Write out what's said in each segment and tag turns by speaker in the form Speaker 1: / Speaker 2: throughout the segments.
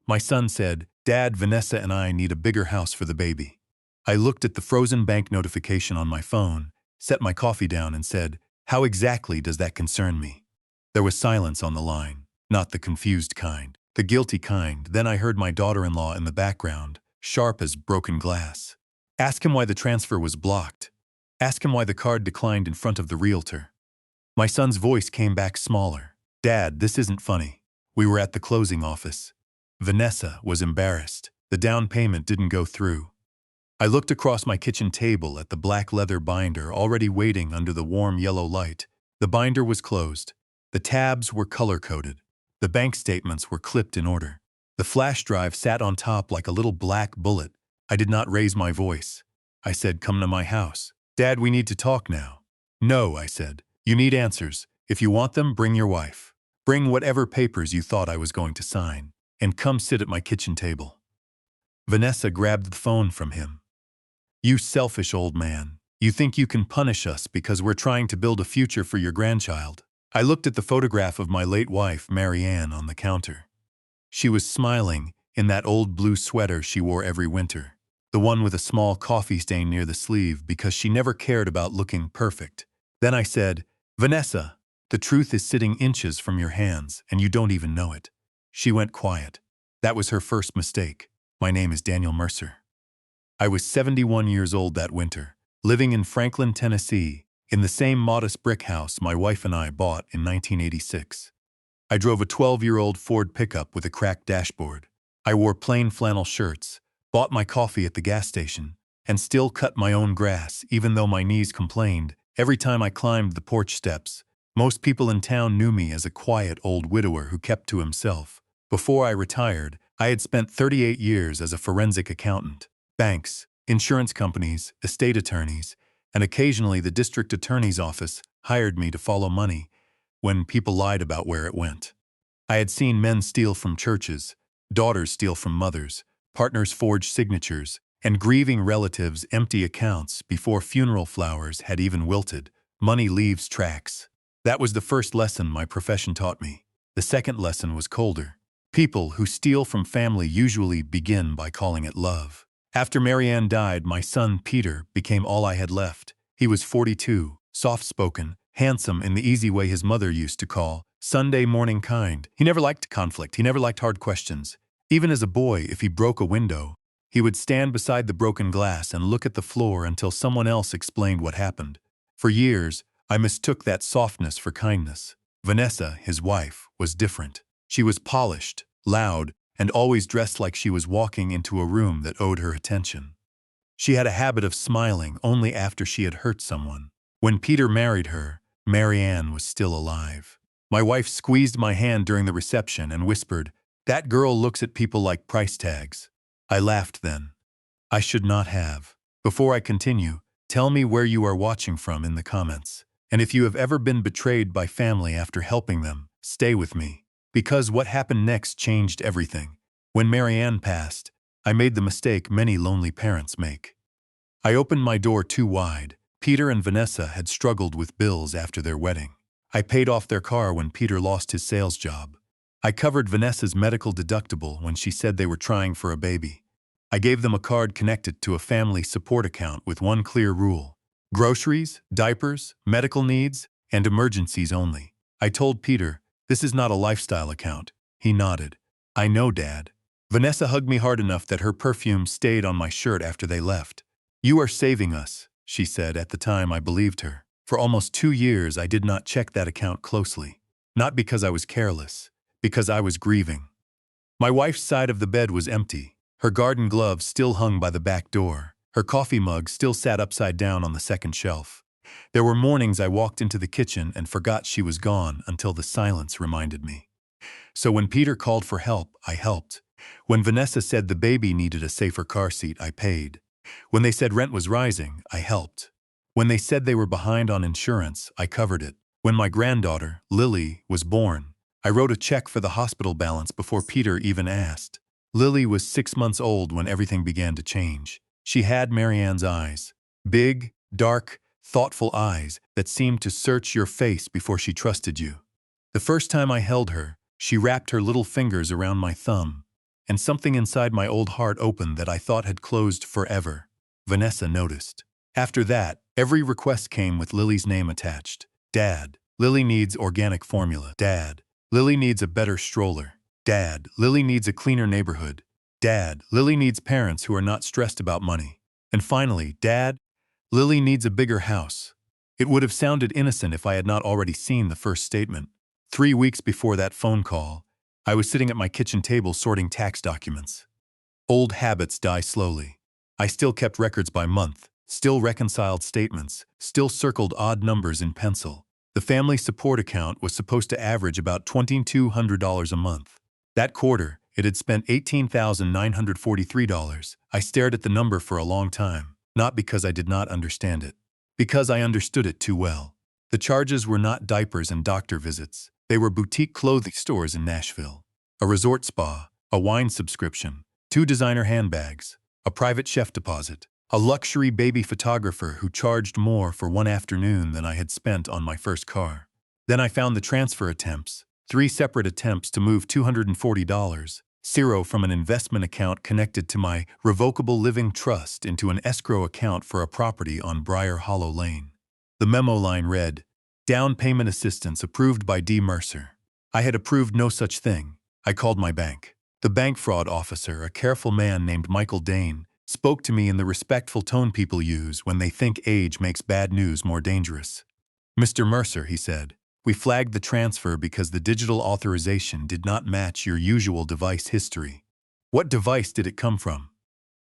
Speaker 1: My son said, "Dad, Vanessa and I need a bigger house for the baby." I looked at the frozen bank notification on my phone, set my coffee down and said, "How exactly does that concern me?" There was silence on the line, not the confused kind, the guilty kind. Then I heard my daughter-in-law in the background, sharp as broken glass. "Ask him why the transfer was blocked. Ask him why the card declined in front of the realtor." My son's voice came back smaller. "Dad, this isn't funny. We were at the closing office." Vanessa was embarrassed. The down payment didn't go through. I looked across my kitchen table at the black leather binder already waiting under the warm yellow light. The binder was closed. The tabs were color-coded. The bank statements were clipped in order. The flash drive sat on top like a little black bullet. I did not raise my voice. I said, "Come to my house. Dad, we need to talk now." "No," I said. "You need answers. If you want them, bring your wife. Bring whatever papers you thought I was going to sign. And come sit at my kitchen table." Vanessa grabbed the phone from him. "You selfish old man. You think you can punish us because we're trying to build a future for your grandchild." I looked at the photograph of my late wife, Marianne, on the counter. She was smiling in that old blue sweater she wore every winter, the one with a small coffee stain near the sleeve because she never cared about looking perfect. Then I said, "Vanessa, the truth is sitting inches from your hands and you don't even know it." She went quiet. That was her first mistake. My name is Daniel Mercer. I was 71 years old that winter, living in Franklin, Tennessee, in the same modest brick house my wife and I bought in 1986. I drove a 12-year-old Ford pickup with a cracked dashboard. I wore plain flannel shirts, bought my coffee at the gas station, and still cut my own grass even though my knees complained every time I climbed the porch steps. Most people in town knew me as a quiet old widower who kept to himself. Before I retired, I had spent 38 years as a forensic accountant. Banks, insurance companies, estate attorneys, and occasionally the district attorney's office hired me to follow money when people lied about where it went. I had seen men steal from churches, daughters steal from mothers, partners forge signatures, and grieving relatives empty accounts before funeral flowers had even wilted. Money leaves tracks. That was the first lesson my profession taught me. The second lesson was colder. People who steal from family usually begin by calling it love. After Marianne died, my son Peter became all I had left. He was 42, soft-spoken, handsome in the easy way his mother used to call Sunday morning kind. He never liked conflict. He never liked hard questions. Even as a boy, if he broke a window, he would stand beside the broken glass and look at the floor until someone else explained what happened. For years, I mistook that softness for kindness. Vanessa, his wife, was different. She was polished, loud, and always dressed like she was walking into a room that owed her attention. She had a habit of smiling only after she had hurt someone. When Peter married her, Marianne was still alive. My wife squeezed my hand during the reception and whispered, "That girl looks at people like price tags." I laughed then. I should not have. Before I continue, tell me where you are watching from in the comments. And if you have ever been betrayed by family after helping them, stay with me. Because what happened next changed everything. When Marianne passed, I made the mistake many lonely parents make. I opened my door too wide. Peter and Vanessa had struggled with bills after their wedding. I paid off their car when Peter lost his sales job. I covered Vanessa's medical deductible when she said they were trying for a baby. I gave them a card connected to a family support account with one clear rule: groceries, diapers, medical needs, and emergencies only. I told Peter, "This is not a lifestyle account." He nodded. "I know, Dad." Vanessa hugged me hard enough that her perfume stayed on my shirt after they left. "You are saving us," she said. At the time, I believed her. For almost 2 years, I did not check that account closely. Not because I was careless, because I was grieving. My wife's side of the bed was empty. Her garden gloves still hung by the back door. Her coffee mug still sat upside down on the second shelf. There were mornings I walked into the kitchen and forgot she was gone until the silence reminded me. So when Peter called for help, I helped. When Vanessa said the baby needed a safer car seat, I paid. When they said rent was rising, I helped. When they said they were behind on insurance, I covered it. When my granddaughter, Lily, was born, I wrote a check for the hospital balance before Peter even asked. Lily was 6 months old when everything began to change. She had Marianne's eyes. Big, dark, thoughtful eyes that seemed to search your face before she trusted you. The first time I held her, she wrapped her little fingers around my thumb, and something inside my old heart opened that I thought had closed forever. Vanessa noticed. After that, every request came with Lily's name attached. Dad, Lily needs organic formula. Dad, Lily needs a better stroller. Dad, Lily needs a cleaner neighborhood. Dad, Lily needs parents who are not stressed about money. And finally, Dad, Lily needs a bigger house. It would have sounded innocent if I had not already seen the first statement. 3 weeks before that phone call, I was sitting at my kitchen table sorting tax documents. Old habits die slowly. I still kept records by month, still reconciled statements, still circled odd numbers in pencil. The family support account was supposed to average about $2,200 a month. That quarter, it had spent $18,943. I stared at the number for a long time, not because I did not understand it, because I understood it too well. The charges were not diapers and doctor visits. They were boutique clothing stores in Nashville, a resort spa, a wine subscription, 2 designer handbags, a private chef deposit, a luxury baby photographer who charged more for one afternoon than I had spent on my first car. Then I found the transfer attempts, 3 separate attempts to move $240, zero from an investment account connected to my revocable living trust into an escrow account for a property on Briar Hollow Lane. The memo line read, "Down payment assistance approved by D. Mercer." I had approved no such thing. I called my bank. The bank fraud officer, a careful man named Michael Dane, spoke to me in the respectful tone people use when they think age makes bad news more dangerous. "Mr. Mercer," he said, "we flagged the transfer because the digital authorization did not match your usual device history." "What device did it come from?"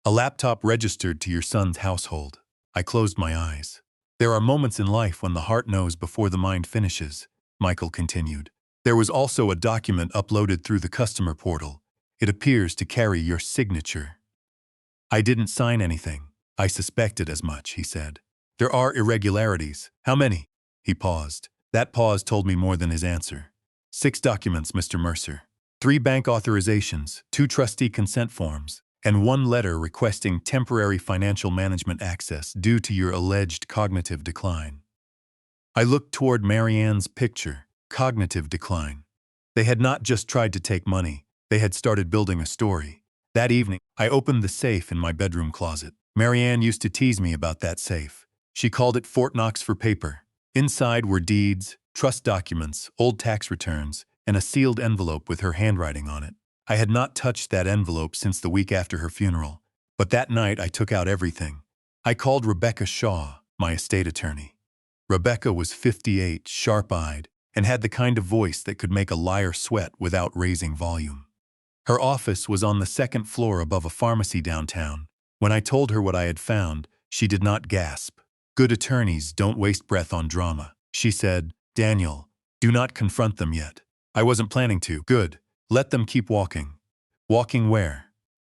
Speaker 1: "A laptop registered to your son's household." I closed my eyes. "There are moments in life when the heart knows before the mind finishes," Michael continued. "There was also a document uploaded through the customer portal. It appears to carry your signature." "I didn't sign anything." "I suspected as much," he said. "There are irregularities." "How many?" He paused. That pause told me more than his answer. 6 documents, Mr. Mercer. 3 bank authorizations, 2 trustee consent forms, and 1 letter requesting temporary financial management access due to your alleged cognitive decline. I looked toward Marianne's picture, cognitive decline. They had not just tried to take money, they had started building a story. That evening, I opened the safe in my bedroom closet. Marianne used to tease me about that safe. She called it Fort Knox for paper. Inside were deeds, trust documents, old tax returns, and a sealed envelope with her handwriting on it. I had not touched that envelope since the week after her funeral, but that night I took out everything. I called Rebecca Shaw, my estate attorney. Rebecca was 58, sharp-eyed, and had the kind of voice that could make a liar sweat without raising volume. Her office was on the 2nd floor above a pharmacy downtown. When I told her what I had found, she did not gasp. "Good attorneys don't waste breath on drama," she said. "Daniel, do not confront them yet." I wasn't planning to. "Good. Let them keep walking." "Walking where?"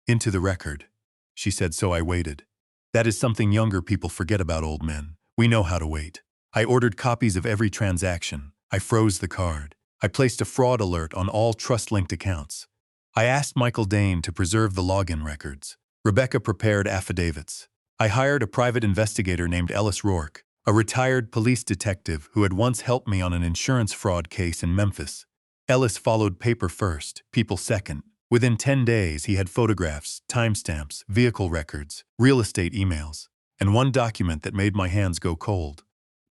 Speaker 1: "Into the record," she said, so I waited. That is something younger people forget about old men. We know how to wait. I ordered copies of every transaction. I froze the card. I placed a fraud alert on all trust-linked accounts. I asked Michael Dane to preserve the login records. Rebecca prepared affidavits. I hired a private investigator named Ellis Rourke, a retired police detective who had once helped me on an insurance fraud case in Memphis. Ellis followed paper first, people second. Within 10 days, he had photographs, timestamps, vehicle records, real estate emails, and one document that made my hands go cold.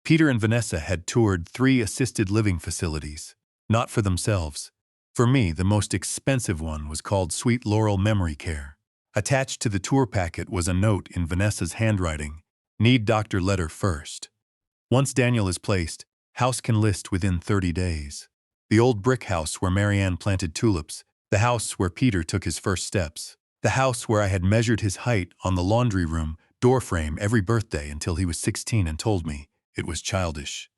Speaker 1: Peter and Vanessa had toured 3 assisted living facilities, not for themselves. For me, the most expensive one was called Sweet Laurel Memory Care. Attached to the tour packet was a note in Vanessa's handwriting, "Need doctor letter first. Once Daniel is placed, house can list within 30 days. The old brick house where Marianne planted tulips, the house where Peter took his first steps, the house where I had measured his height on the laundry room doorframe every birthday until he was 16 and told me it was childish.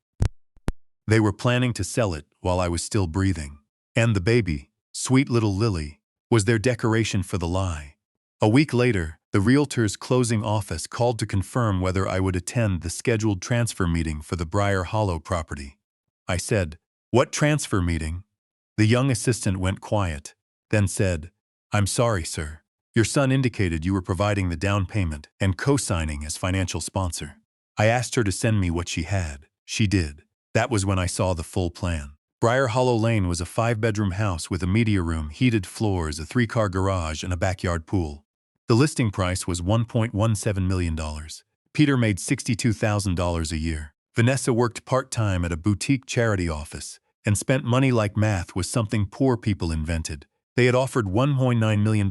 Speaker 1: They were planning to sell it while I was still breathing. And the baby, sweet little Lily, was their decoration for the lie. A week later, the realtor's closing office called to confirm whether I would attend the scheduled transfer meeting for the Briar Hollow property. I said, "What transfer meeting?" The young assistant went quiet, then said, "I'm sorry, sir. Your son indicated you were providing the down payment and co-signing as financial sponsor. I asked her to send me what she had. She did. That was when I saw the full plan. Briar Hollow Lane was a 5-bedroom house with a media room, heated floors, a 3-car garage, and a backyard pool. The listing price was $1.17 million. Peter made $62,000 a year. Vanessa worked part-time at a boutique charity office and spent money like math was something poor people invented. They had offered $1.9 million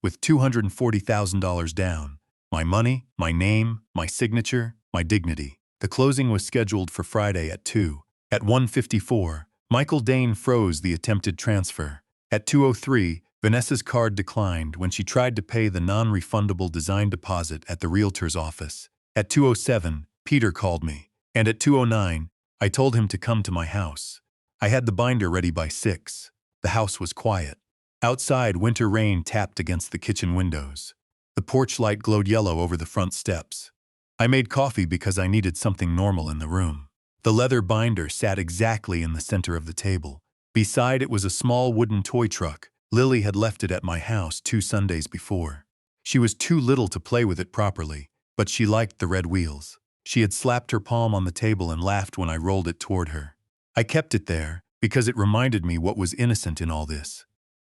Speaker 1: with $240,000 down. My money, my name, my signature, my dignity. The closing was scheduled for Friday at 2. At 1:54, Michael Dane froze the attempted transfer. At 2:03, Vanessa's card declined when she tried to pay the non-refundable design deposit at the realtor's office. At 2:07, Peter called me, and at 2:09, I told him to come to my house. I had the binder ready by 6. The house was quiet. Outside, winter rain tapped against the kitchen windows. The porch light glowed yellow over the front steps. I made coffee because I needed something normal in the room. The leather binder sat exactly in the center of the table. Beside it was a small wooden toy truck. Lily had left it at my house 2 Sundays before. She was too little to play with it properly, but she liked the red wheels. She had slapped her palm on the table and laughed when I rolled it toward her. I kept it there because it reminded me what was innocent in all this.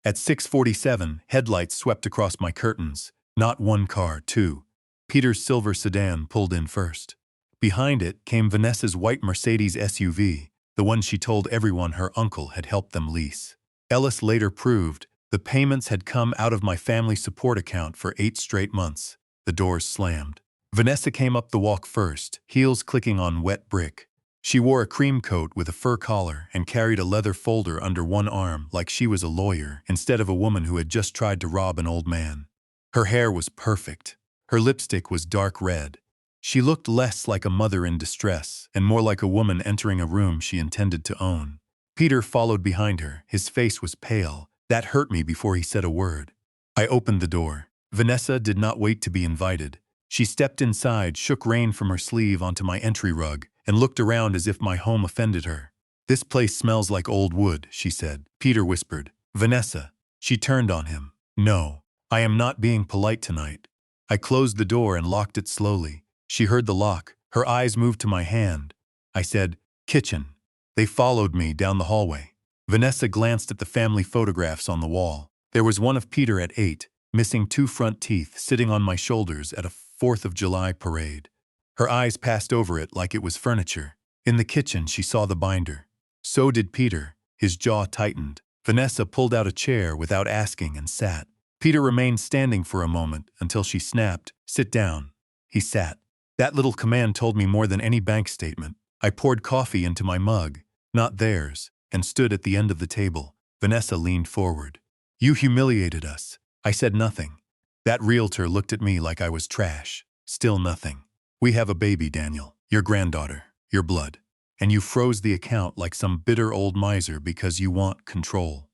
Speaker 1: At 6:47, headlights swept across my curtains. Not one car, 2. Peter's silver sedan pulled in first. Behind it came Vanessa's white Mercedes SUV, the one she told everyone her uncle had helped them lease. Ellis later proved the payments had come out of my family support account for 8 straight months. The doors slammed. Vanessa came up the walk first, heels clicking on wet brick. She wore a cream coat with a fur collar and carried a leather folder under one arm like she was a lawyer instead of a woman who had just tried to rob an old man. Her hair was perfect. Her lipstick was dark red. She looked less like a mother in distress and more like a woman entering a room she intended to own. Peter followed behind her. His face was pale. That hurt me before he said a word. I opened the door. Vanessa did not wait to be invited. She stepped inside, shook rain from her sleeve onto my entry rug, and looked around as if my home offended her. "This place smells like old wood," she said. Peter whispered, "Vanessa." She turned on him. "No, I am not being polite tonight." I closed the door and locked it slowly. She heard the lock. Her eyes moved to my hand. I said, "Kitchen." They followed me down the hallway. Vanessa glanced at the family photographs on the wall. There was one of Peter at 8, missing 2 front teeth, sitting on my shoulders at a 4th of July parade. Her eyes passed over it like it was furniture. In the kitchen, she saw the binder. So did Peter. His jaw tightened. Vanessa pulled out a chair without asking and sat. Peter remained standing for a moment until she snapped, "Sit down." He sat. That little command told me more than any bank statement. I poured coffee into my mug, not theirs, and stood at the end of the table. Vanessa leaned forward. "You humiliated us." I said nothing. That realtor looked at me like I was trash. Still nothing. "We have a baby, Daniel. Your granddaughter. Your blood. And you froze the account like some bitter old miser because you want control."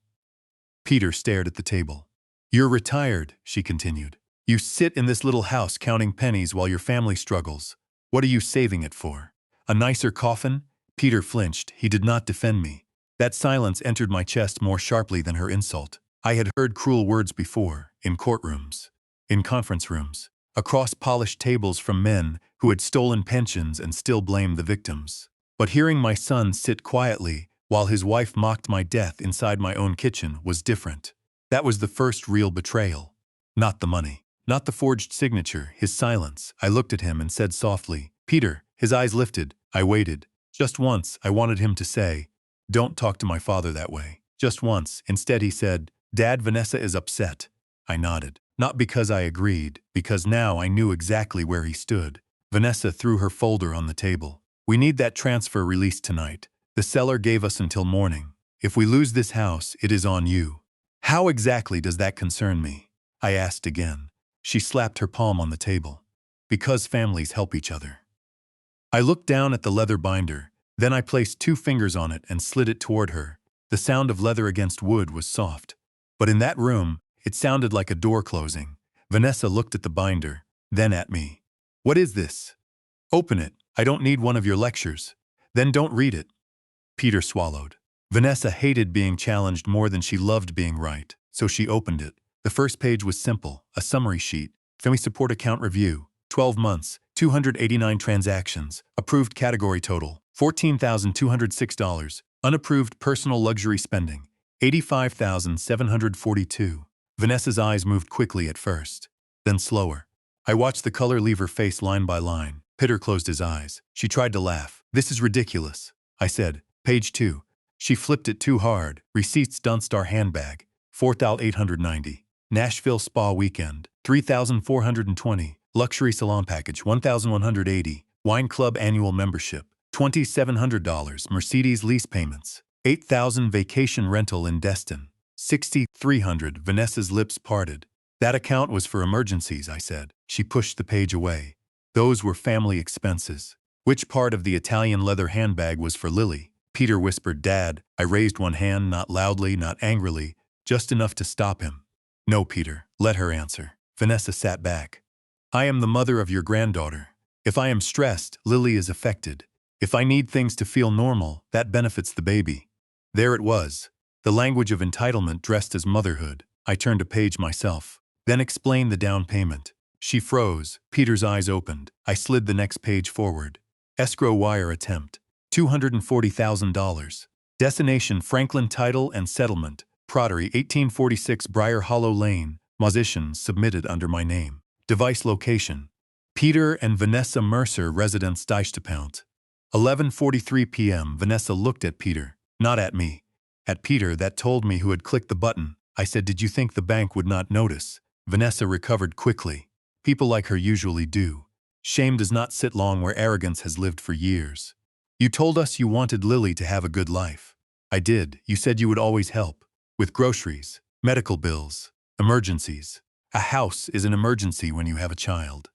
Speaker 1: Peter stared at the table. "You're retired," she continued. "You sit in this little house counting pennies while your family struggles. What are you saving it for? A nicer coffin?" Peter flinched. He did not defend me. That silence entered my chest more sharply than her insult. I had heard cruel words before, in courtrooms, in conference rooms, across polished tables from men who had stolen pensions and still blamed the victims. But hearing my son sit quietly while his wife mocked my death inside my own kitchen was different. That was the first real betrayal. Not the money. Not the forged signature, his silence. I looked at him and said softly, "Peter." His eyes lifted. I waited. Just once, I wanted him to say, "Don't talk to my father that way." Just once. Instead, he said, "Dad, Vanessa is upset." I nodded. Not because I agreed, because now I knew exactly where he stood. Vanessa threw her folder on the table. "We need that transfer released tonight. The seller gave us until morning. If we lose this house, it is on you." "How exactly does that concern me?" I asked again. She slapped her palm on the table. "Because families help each other." I looked down at the leather binder. Then I placed 2 fingers on it and slid it toward her. The sound of leather against wood was soft. But in that room, it sounded like a door closing. Vanessa looked at the binder, then at me. "What is this?" "Open it. I don't need one of your lectures." "Then don't read it." Peter swallowed. Vanessa hated being challenged more than she loved being right, so she opened it. The first page was simple, a summary sheet. Family support account review. 12 months, 289 transactions. Approved category total, $14,206. Unapproved personal luxury spending, 85,742. Vanessa's eyes moved quickly at first, then slower. I watched the color leave her face line by line. Peter closed his eyes. She tried to laugh. This is ridiculous, I said. Page 2. She flipped it too hard. Receipts Dunstar handbag, 4,890. Nashville spa weekend, 3,420. Luxury salon package, 1,180. Wine club annual membership, $2,700. Mercedes lease payments, 8,000. Vacation rental in Destin, 6,300. Vanessa's lips parted. That account was for emergencies, I said. She pushed the page away. Those were family expenses. Which part of the Italian leather handbag was for Lily? Peter whispered, Dad. I raised one hand, not loudly, not angrily, just enough to stop him. No, Peter, let her answer. Vanessa sat back. I am the mother of your granddaughter. If I am stressed, Lily is affected. If I need things to feel normal, that benefits the baby. There it was, the language of entitlement dressed as motherhood. I turned a page myself. Then explained the down payment. She froze. Peter's eyes opened. I slid the next page forward. Escrow wire attempt, $240,000. Destination Franklin Title and Settlement, Prottery 1846 Briar Hollow Lane, Musicians submitted under my name. Device location, Peter and Vanessa Mercer, residence Deichtepount. 11:43 p.m. Vanessa looked at Peter, not at me. At Peter, that told me who had clicked the button. I said, did you think the bank would not notice? Vanessa recovered quickly. People like her usually do. Shame does not sit long where arrogance has lived for years. You told us you wanted Lily to have a good life. I did. You said you would always help. With groceries, medical bills, emergencies. A house is an emergency when you have a child.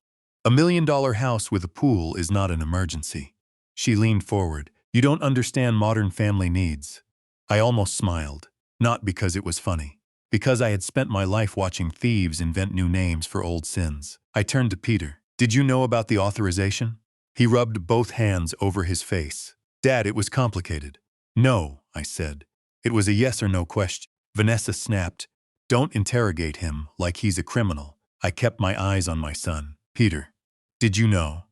Speaker 1: $1 million house with a pool is not an emergency. She leaned forward. You don't understand modern family needs. I almost smiled. Not because it was funny. Because I had spent my life watching thieves invent new names for old sins. I turned to Peter. Did you know about the authorization? He rubbed both hands over his face. Dad, it was complicated. No, I said. It was a yes or no question. Vanessa snapped. Don't interrogate him like he's a criminal. I kept my eyes on my son. Peter, did you know?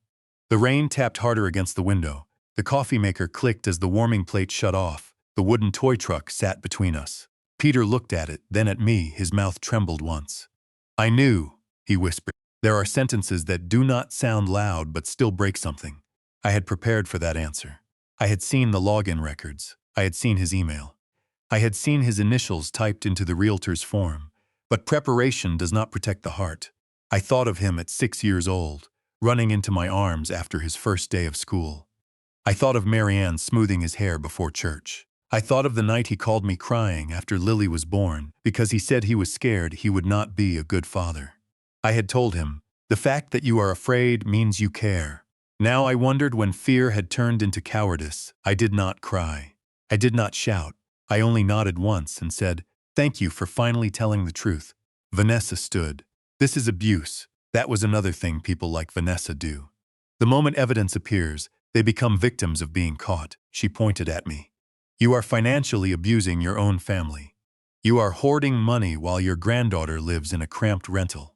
Speaker 1: The rain tapped harder against the window. The coffee maker clicked as the warming plate shut off. The wooden toy truck sat between us. Peter looked at it, then at me. His mouth trembled once. I knew, he whispered. There are sentences that do not sound loud but still break something. I had prepared for that answer. I had seen the login records. I had seen his email. I had seen his initials typed into the realtor's form. But preparation does not protect the heart. I thought of him at 6 years old, running into my arms after his first day of school. I thought of Marianne smoothing his hair before church. I thought of the night he called me crying after Lily was born because he said he was scared he would not be a good father. I had told him, the fact that you are afraid means you care. Now I wondered when fear had turned into cowardice. I did not cry. I did not shout. I only nodded once and said, thank you for finally telling the truth. Vanessa stood. This is abuse. That was another thing people like Vanessa do. The moment evidence appears, they become victims of being caught. She pointed at me. You are financially abusing your own family. You are hoarding money while your granddaughter lives in a cramped rental.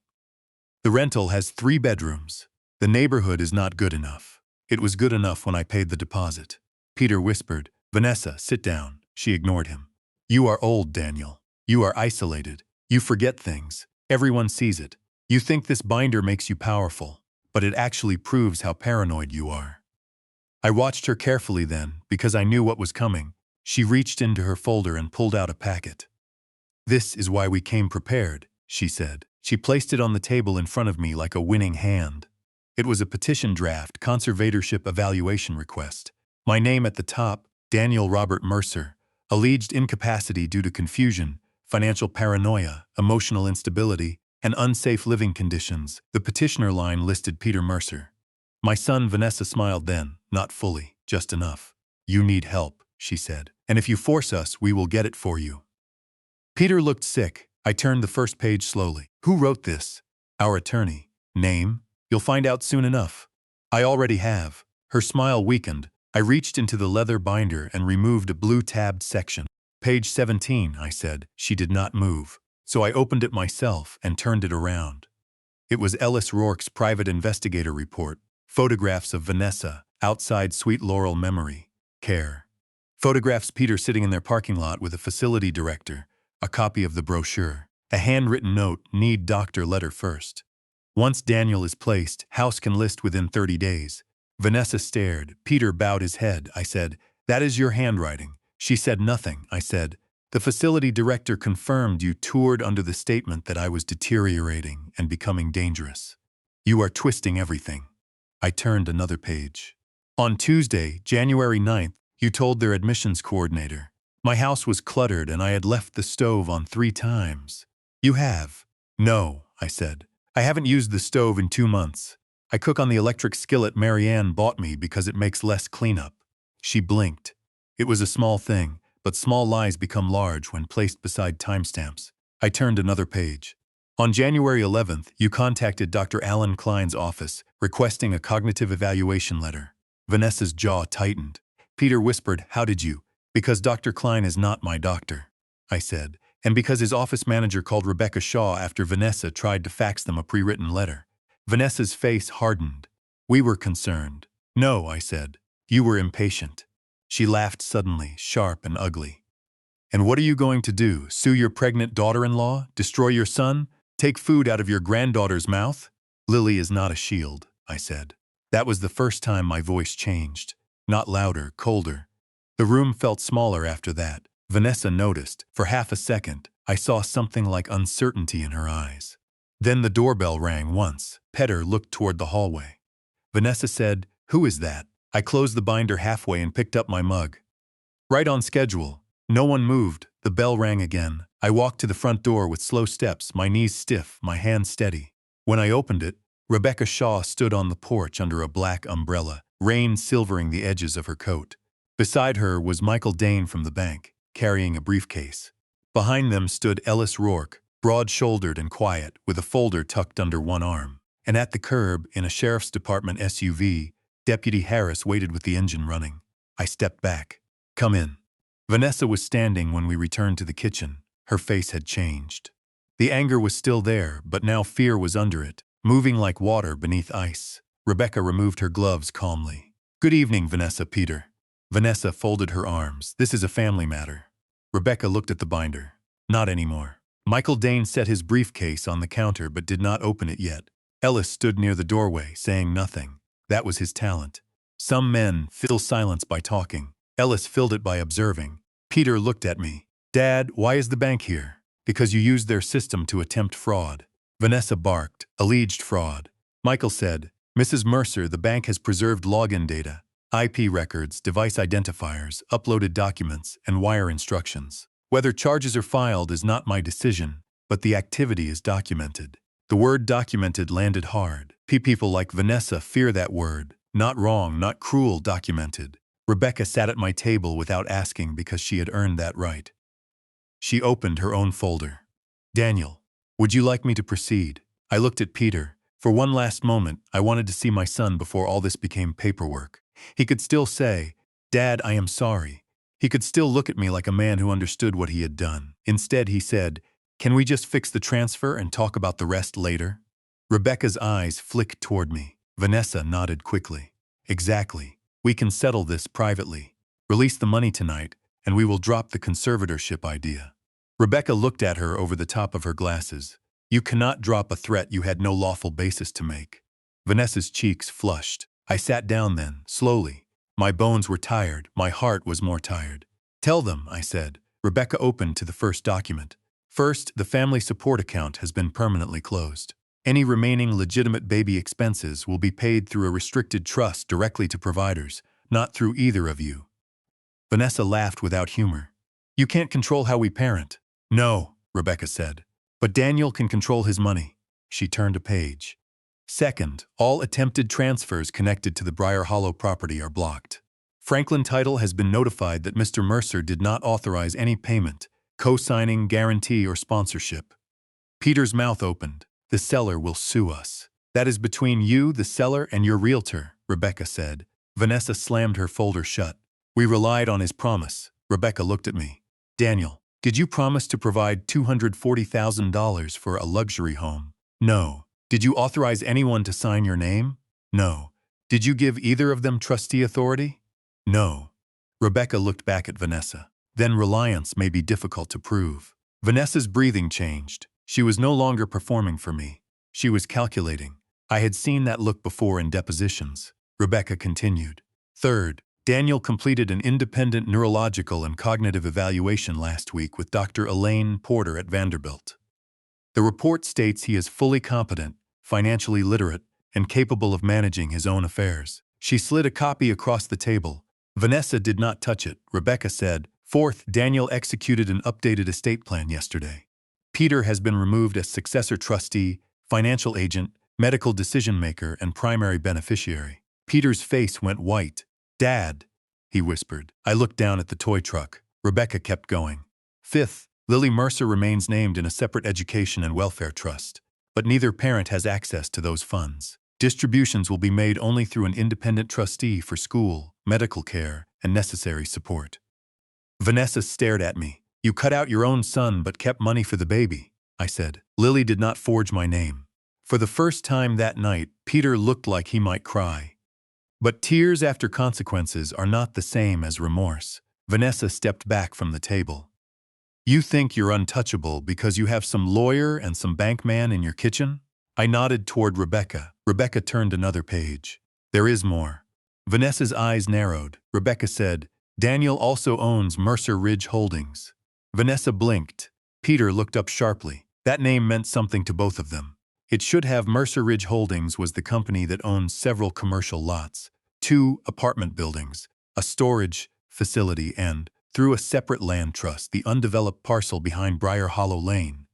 Speaker 1: The rental has 3 bedrooms. The neighborhood is not good enough. It was good enough when I paid the deposit. Peter whispered, Vanessa, sit down. She ignored him. You are old, Daniel. You are isolated. You forget things. Everyone sees it. You think this binder makes you powerful, but it actually proves how paranoid you are. I watched her carefully then, because I knew what was coming. She reached into her folder and pulled out a packet. This is why we came prepared, she said. She placed it on the table in front of me like a winning hand. It was a petition draft, conservatorship evaluation request. My name at the top, Daniel Robert Mercer, alleged incapacity due to confusion, financial paranoia, emotional instability, and unsafe living conditions. The petitioner line listed Peter Mercer. My son Vanessa smiled then, not fully, just enough. You need help, she said, and if you force us, we will get it for you. Peter looked sick. I turned the first page slowly. Who wrote this? Our attorney. Name? You'll find out soon enough. I already have. Her smile weakened. I reached into the leather binder and removed a blue tabbed section. Page 17, I said. She did not move. So I opened it myself and turned it around. It was Ellis Rourke's private investigator report. Photographs of Vanessa, outside Sweet Laurel Memory Care. Photographs Peter sitting in their parking lot with a facility director, a copy of the brochure, a handwritten note, need doctor letter first. Once Daniel is placed, house can list within 30 days. Vanessa stared. Peter bowed his head. I said, "That is your handwriting." She said nothing. I said, "The facility director confirmed you toured under the statement that I was deteriorating and becoming dangerous. You are twisting everything." I turned another page. On Tuesday, January 9th, you told their admissions coordinator, "My house was cluttered and I had left the stove on 3 times." You have. No, I said. I haven't used the stove in 2 months. I cook on the electric skillet Marianne bought me because it makes less cleanup. She blinked. It was a small thing, but small lies become large when placed beside timestamps. I turned another page. On January 11th, you contacted Dr. Alan Klein's office, requesting a cognitive evaluation letter. Vanessa's jaw tightened. Peter whispered, "How did you?" "Because Dr. Klein is not my doctor," I said, "and because his office manager called Rebecca Shaw after Vanessa tried to fax them a pre-written letter." Vanessa's face hardened. We were concerned. "No," I said. "You were impatient." She laughed suddenly, sharp and ugly. "And what are you going to do? Sue your pregnant daughter-in-law? Destroy your son? Take food out of your granddaughter's mouth?" "Lily is not a shield," I said. That was the first time my voice changed. Not louder, colder. The room felt smaller after that. Vanessa noticed. For half a second, I saw something like uncertainty in her eyes. Then the doorbell rang once. Petter looked toward the hallway. Vanessa said, "Who is that?" I closed the binder halfway and picked up my mug. Right on schedule. No one moved. The bell rang again. I walked to the front door with slow steps, my knees stiff, my hands steady. When I opened it, Rebecca Shaw stood on the porch under a black umbrella, rain silvering the edges of her coat. Beside her was Michael Dane from the bank, carrying a briefcase. Behind them stood Ellis Rourke, broad-shouldered and quiet, with a folder tucked under one arm. And at the curb, in a sheriff's department SUV, Deputy Harris waited with the engine running. I stepped back. "Come in." Vanessa was standing when we returned to the kitchen. Her face had changed. The anger was still there, but now fear was under it, moving like water beneath ice. Rebecca removed her gloves calmly. "Good evening, Vanessa, Peter." Vanessa folded her arms. "This is a family matter." Rebecca looked at the binder. "Not anymore." Michael Dane set his briefcase on the counter but did not open it yet. Ellis stood near the doorway, saying nothing. That was his talent. Some men fill silence by talking. Ellis filled it by observing. Peter looked at me. "Dad, why is the bank here?" "Because you used their system to attempt fraud." Vanessa barked. "Alleged fraud." Michael said, "Mrs. Mercer, the bank has preserved login data, IP records, device identifiers, uploaded documents, and wire instructions. Whether charges are filed is not my decision, but the activity is documented." The word documented landed hard. People like Vanessa fear that word. Not wrong, not cruel, documented. Rebecca sat at my table without asking because she had earned that right. She opened her own folder. "Daniel, would you like me to proceed?" I looked at Peter. For one last moment, I wanted to see my son before all this became paperwork. He could still say, "Dad, I am sorry." He could still look at me like a man who understood what he had done. Instead, he said, "Can we just fix the transfer and talk about the rest later?" Rebecca's eyes flicked toward me. Vanessa nodded quickly. "Exactly. We can settle this privately. Release the money tonight, and we will drop the conservatorship idea." Rebecca looked at her over the top of her glasses. "You cannot drop a threat you had no lawful basis to make." Vanessa's cheeks flushed. I sat down then, slowly. My bones were tired. My heart was more tired. "Tell them," I said. Rebecca opened to the first document. "First, the family support account has been permanently closed. Any remaining legitimate baby expenses will be paid through a restricted trust directly to providers, not through either of you." Vanessa laughed without humor. "You can't control how we parent." "No," Rebecca said. "But Daniel can control his money." She turned a page. "Second, all attempted transfers connected to the Briar Hollow property are blocked. Franklin Title has been notified that Mr. Mercer did not authorize any payment, co-signing, guarantee, or sponsorship." Peter's mouth opened. "The seller will sue us." "That is between you, the seller, and your realtor," Rebecca said. Vanessa slammed her folder shut. "We relied on his promise." Rebecca looked at me. "Daniel, did you promise to provide $240,000 for a luxury home?" "No." "Did you authorize anyone to sign your name?" "No." "Did you give either of them trustee authority?" "No." Rebecca looked back at Vanessa. Then reliance may be difficult to prove. Vanessa's breathing changed. She was no longer performing for me. She was calculating. I had seen that look before in depositions. Rebecca continued. Third, Daniel completed an independent neurological and cognitive evaluation last week with Dr. Elaine Porter at Vanderbilt. The report states he is fully competent, financially literate, and capable of managing his own affairs. She slid a copy across the table. Vanessa did not touch it. Rebecca said, Fourth, Daniel executed an updated estate plan yesterday. Peter has been removed as successor trustee, financial agent, medical decision-maker, and primary beneficiary. Peter's face went white. Dad, he whispered. I looked down at the toy truck. Rebecca kept going. Fifth, Lily Mercer remains named in a separate education and welfare trust, but neither parent has access to those funds. Distributions will be made only through an independent trustee for school, medical care, and necessary support. Vanessa stared at me. You cut out your own son but kept money for the baby, I said. Lily did not forge my name. For the first time that night, Peter looked like he might cry. But tears after consequences are not the same as remorse. Vanessa stepped back from the table. You think you're untouchable because you have some lawyer and some bank man in your kitchen? I nodded toward Rebecca. Rebecca turned another page. There is more. Vanessa's eyes narrowed. Rebecca said, Daniel also owns Mercer Ridge Holdings. Vanessa blinked. Peter looked up sharply. That name meant something to both of them. It should have. Mercer Ridge Holdings was the company that owns several commercial lots, 2 apartment buildings, a storage facility, and, through a separate land trust, the undeveloped parcel behind Briar Hollow Lane.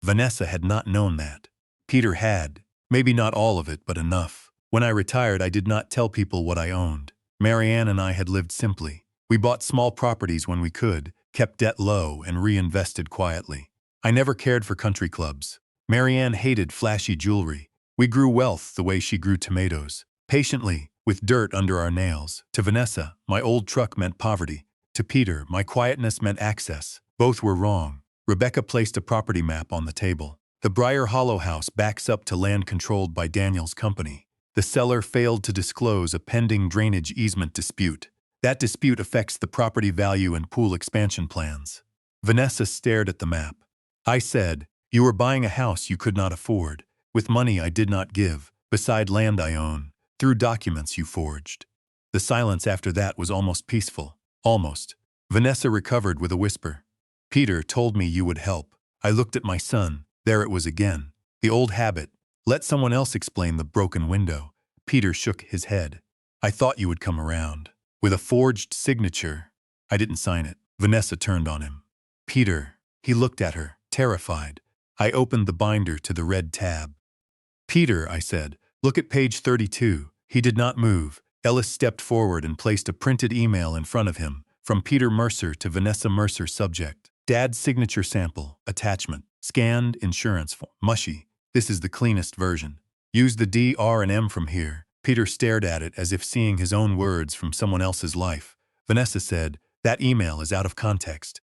Speaker 1: Vanessa had not known that. Peter had. Maybe not all of it, but enough. When I retired, I did not tell people what I owned. Marianne and I had lived simply. We bought small properties when we could, kept debt low, and reinvested quietly. I never cared for country clubs. Marianne hated flashy jewelry. We grew wealth the way she grew tomatoes, patiently, with dirt under our nails. To Vanessa, my old truck meant poverty. To Peter, my quietness meant access. Both were wrong. Rebecca placed a property map on the table. The Briar Hollow house backs up to land controlled by Daniel's company. The seller failed to disclose a pending drainage easement dispute. That dispute affects the property value and pool expansion plans. Vanessa stared at the map. I said, You were buying a house you could not afford, with money I did not give, beside land I own, through documents you forged. The silence after that was almost peaceful. Almost. Vanessa recovered with a whisper. Peter told me you would help. I looked at my son. There it was again. The old habit. Let someone else explain the broken window. Peter shook his head. I thought you would come around. With a forged signature. I didn't sign it. Vanessa turned on him. Peter. He looked at her, terrified. I opened the binder to the red tab. Peter, I said, look at page 32. He did not move. Ellis stepped forward and placed a printed email in front of him, from Peter Mercer to Vanessa Mercer. Subject. Dad's signature sample. Attachment. Scanned insurance form. Mushy. This is the cleanest version. Use the D, R, and M from here. Peter stared at it as if seeing his own words from someone else's life. Vanessa said, That email is out of context.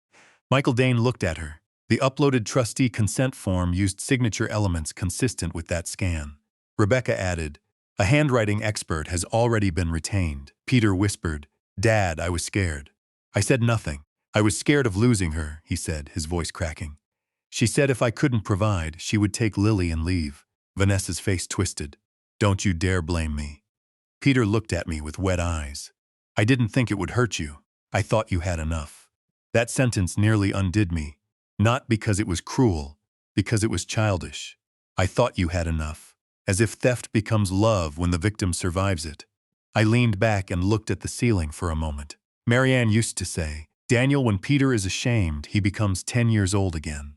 Speaker 1: Michael Dane looked at her. The uploaded trustee consent form used signature elements consistent with that scan. Rebecca added, A handwriting expert has already been retained. Peter whispered, Dad, I was scared. I said nothing. I was scared of losing her, he said, his voice cracking. She said if I couldn't provide, she would take Lily and leave. Vanessa's face twisted. Don't you dare blame me. Peter looked at me with wet eyes. I didn't think it would hurt you. I thought you had enough. That sentence nearly undid me. Not because it was cruel, because it was childish. I thought you had enough. As if theft becomes love when the victim survives it. I leaned back and looked at the ceiling for a moment. Marianne used to say, Daniel, when Peter is ashamed, he becomes 10 years old again.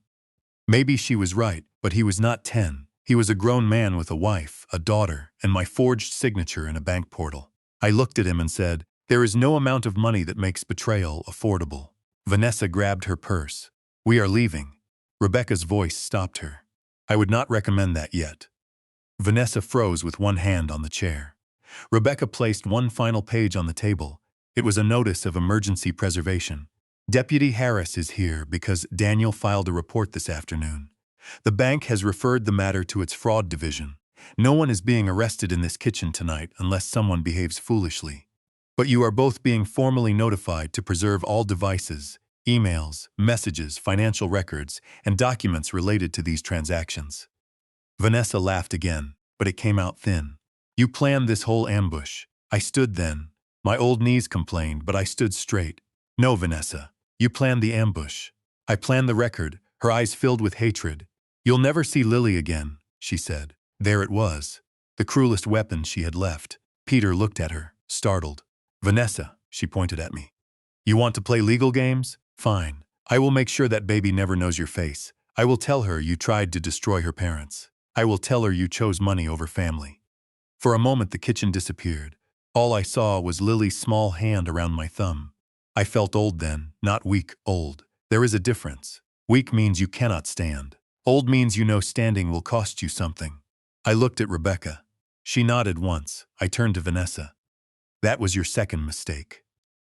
Speaker 1: Maybe she was right, but he was not 10. He was a grown man with a wife, a daughter, and my forged signature in a bank portal. I looked at him and said, There is no amount of money that makes betrayal affordable. Vanessa grabbed her purse. We are leaving. Rebecca's voice stopped her. I would not recommend that yet. Vanessa froze with one hand on the chair. Rebecca placed one final page on the table. It was a notice of emergency preservation. Deputy Harris is here because Daniel filed a report this afternoon. The bank has referred the matter to its fraud division. No one is being arrested in this kitchen tonight unless someone behaves foolishly. But you are both being formally notified to preserve all devices, emails, messages, financial records, and documents related to these transactions. Vanessa laughed again, but it came out thin. You planned this whole ambush. I stood then. My old knees complained, but I stood straight. No, Vanessa. You planned the ambush. I planned the record, her eyes filled with hatred. You'll never see Lily again, she said. There it was. The cruelest weapon she had left. Peter looked at her, startled. Vanessa, she pointed at me. You want to play legal games? Fine. I will make sure that baby never knows your face. I will tell her you tried to destroy her parents. I will tell her you chose money over family. For a moment the kitchen disappeared. All I saw was Lily's small hand around my thumb. I felt old then, not weak, old. There is a difference. Weak means you cannot stand. Old means you know standing will cost you something. I looked at Rebecca. She nodded once. I turned to Vanessa. That was your second mistake.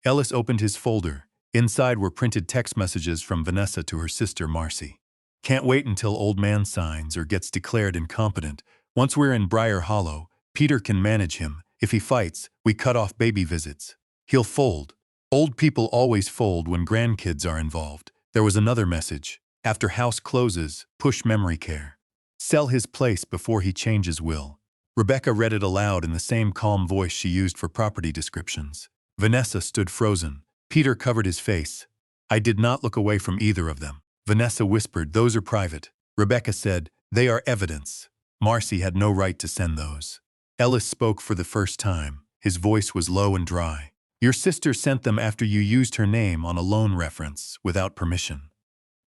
Speaker 1: Ellis opened his folder. Inside were printed text messages from Vanessa to her sister Marcy. Can't wait until old man signs or gets declared incompetent. Once we're in Briar Hollow, Peter can manage him. If he fights, we cut off baby visits. He'll fold. Old people always fold when grandkids are involved. There was another message. After house closes, push memory care. Sell his place before he changes will. Rebecca read it aloud in the same calm voice she used for property descriptions. Vanessa stood frozen. Peter covered his face. I did not look away from either of them. Vanessa whispered, "Those are private." Rebecca said, "They are evidence." Marcy had no right to send those. Ellis spoke for the first time. His voice was low and dry. Your sister sent them after you used her name on a loan reference, without permission.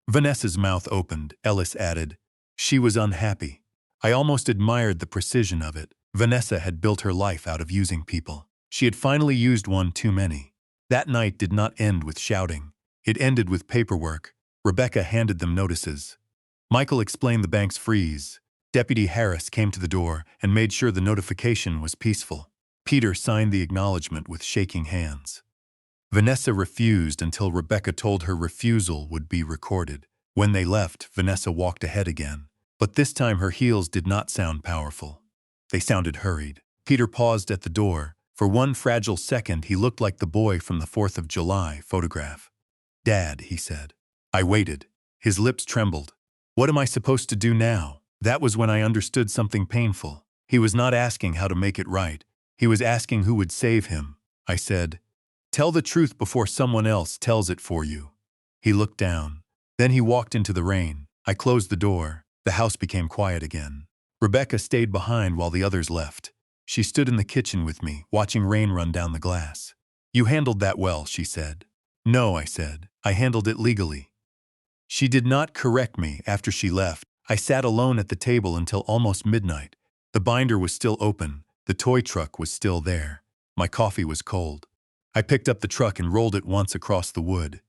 Speaker 1: Vanessa's mouth opened. Ellis added, "She was unhappy." I almost admired the precision of it. Vanessa had built her life out of using people. She had finally used one too many. That night did not end with shouting. It ended with paperwork. Rebecca handed them notices. Michael explained the bank's freeze. Deputy Harris came to the door and made sure the notification was peaceful. Peter signed the acknowledgement with shaking hands. Vanessa refused until Rebecca told her refusal would be recorded. When they left, Vanessa walked ahead again. But this time her heels did not sound powerful. They sounded hurried. Peter paused at the door. For one fragile second he looked like the boy from the 4th of July photograph. "Dad," he said. I waited. His lips trembled. What am I supposed to do now? That was when I understood something painful. He was not asking how to make it right. He was asking who would save him. I said, "Tell the truth before someone else tells it for you." He looked down. Then he walked into the rain. I closed the door. The house became quiet again. Rebecca stayed behind while the others left. She stood in the kitchen with me, watching rain run down the glass. "You handled that well," she said. "No," I said. "I handled it legally." She did not correct me after she left. I sat alone at the table until almost midnight. The binder was still open. The toy truck was still there. My coffee was cold. I picked up the truck and rolled it once across the wood.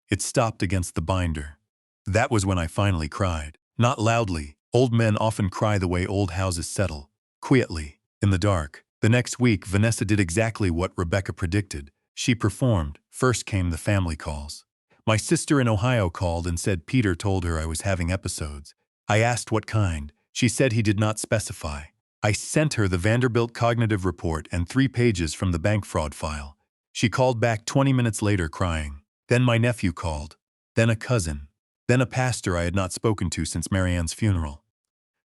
Speaker 1: It stopped against the binder. That was when I finally cried. Not loudly. Old men often cry the way old houses settle. Quietly, in the dark. The next week, Vanessa did exactly what Rebecca predicted. She performed. First came the family calls. My sister in Ohio called and said Peter told her I was having episodes. I asked what kind. She said he did not specify. I sent her the Vanderbilt cognitive report and 3 pages from the bank fraud file. She called back 20 minutes later crying. Then my nephew called. Then a cousin. Then a pastor I had not spoken to since Marianne's funeral.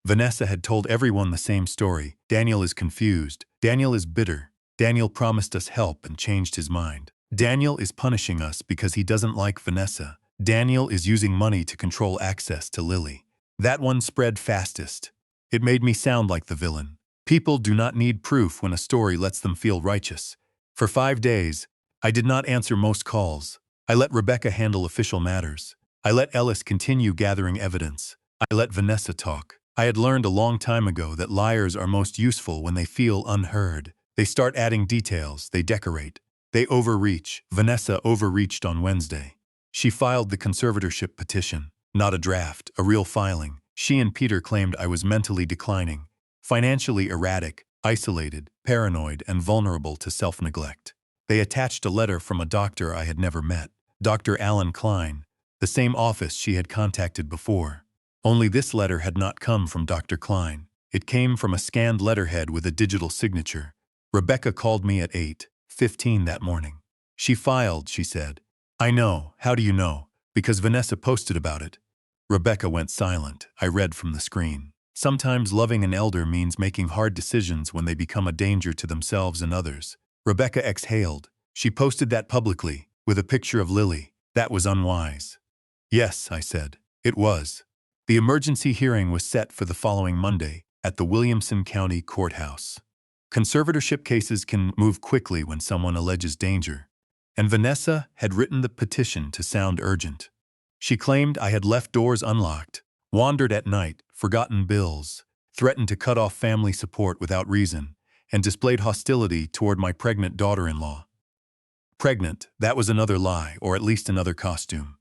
Speaker 1: Vanessa had told everyone the same story. Daniel is confused. Daniel is bitter. Daniel promised us help and changed his mind. Daniel is punishing us because he doesn't like Vanessa. Daniel is using money to control access to Lily. That one spread fastest. It made me sound like the villain. People do not need proof when a story lets them feel righteous. For 5 days, I did not answer most calls. I let Rebecca handle official matters. I let Ellis continue gathering evidence. I let Vanessa talk. I had learned a long time ago that liars are most useful when they feel unheard. They start adding details, they decorate. They overreach. Vanessa overreached on Wednesday. She filed the conservatorship petition. Not a draft, a real filing. She and Peter claimed I was mentally declining, financially erratic, isolated, paranoid, and vulnerable to self-neglect. They attached a letter from a doctor I had never met, Dr. Alan Klein, the same office she had contacted before. Only this letter had not come from Dr. Klein. It came from a scanned letterhead with a digital signature. Rebecca called me at 8. 15 that morning. She filed, she said. I know. How do you know? Because Vanessa posted about it. Rebecca went silent. I read from the screen. Sometimes loving an elder means making hard decisions when they become a danger to themselves and others. Rebecca exhaled. She posted that publicly, with a picture of Lily. That was unwise. Yes, I said. It was. The emergency hearing was set for the following Monday at the Williamson County Courthouse. Conservatorship cases can move quickly when someone alleges danger, and Vanessa had written the petition to sound urgent. She claimed I had left doors unlocked, wandered at night, forgotten bills, threatened to cut off family support without reason, and displayed hostility toward my pregnant daughter-in-law. Pregnant, that was another lie, or at least another costume.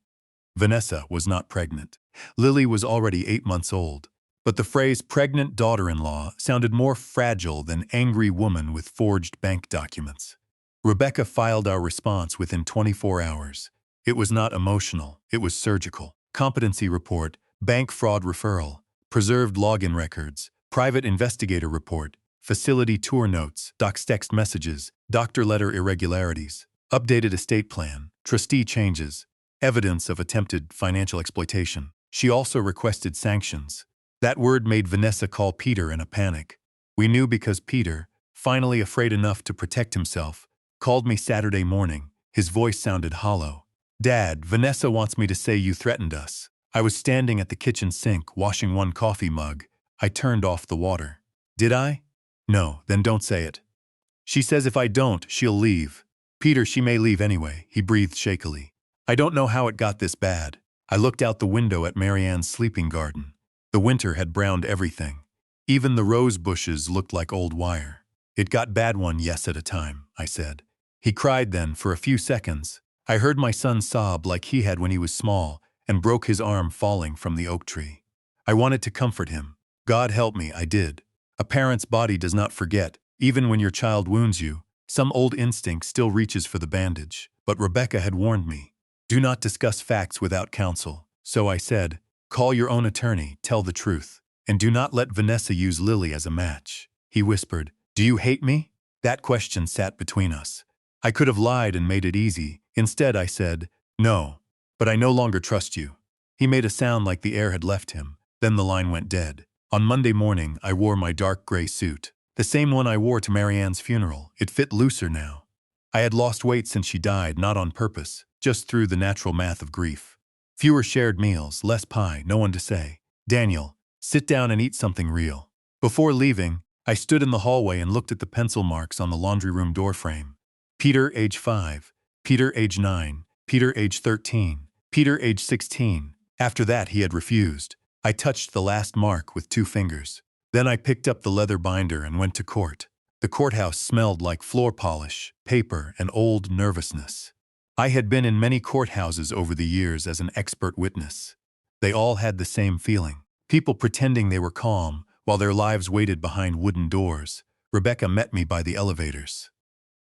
Speaker 1: Vanessa was not pregnant. Lily was already 8 months old. But the phrase pregnant daughter-in-law sounded more fragile than angry woman with forged bank documents. Rebecca filed our response within 24 hours. It was not emotional, it was surgical. Competency report, bank fraud referral, preserved login records, private investigator report, facility tour notes, docs text messages, doctor letter irregularities, updated estate plan, trustee changes, evidence of attempted financial exploitation. She also requested sanctions. That word made Vanessa call Peter in a panic. We knew because Peter, finally afraid enough to protect himself, called me Saturday morning. His voice sounded hollow. Dad, Vanessa wants me to say you threatened us. I was standing at the kitchen sink, washing one coffee mug. I turned off the water. Did I? No, then don't say it. She says if I don't, she'll leave. Peter, she may leave anyway, he breathed shakily. I don't know how it got this bad. I looked out the window at Marianne's sleeping garden. The winter had browned everything. Even the rose bushes looked like old wire. It got bad one yes at a time, I said. He cried then for a few seconds. I heard my son sob like he had when he was small and broke his arm falling from the oak tree. I wanted to comfort him. God help me, I did. A parent's body does not forget. Even when your child wounds you, some old instinct still reaches for the bandage. But Rebecca had warned me. Do not discuss facts without counsel. So I said, call your own attorney, tell the truth, and do not let Vanessa use Lily as a match. He whispered, do you hate me? That question sat between us. I could have lied and made it easy. Instead, I said, no, but I no longer trust you. He made a sound like the air had left him. Then the line went dead. On Monday morning, I wore my dark gray suit, the same one I wore to Marianne's funeral. It fit looser now. I had lost weight since she died, not on purpose, just through the natural math of grief. Fewer shared meals, less pie, no one to say, Daniel, sit down and eat something real. Before leaving, I stood in the hallway and looked at the pencil marks on the laundry room door frame. Peter, age 5. Peter, age 9. Peter, age 13. Peter, age 16. After that, he had refused. I touched the last mark with 2 fingers. Then I picked up the leather binder and went to court. The courthouse smelled like floor polish, paper, and old nervousness. I had been in many courthouses over the years as an expert witness. They all had the same feeling. People pretending they were calm while their lives waited behind wooden doors. Rebecca met me by the elevators.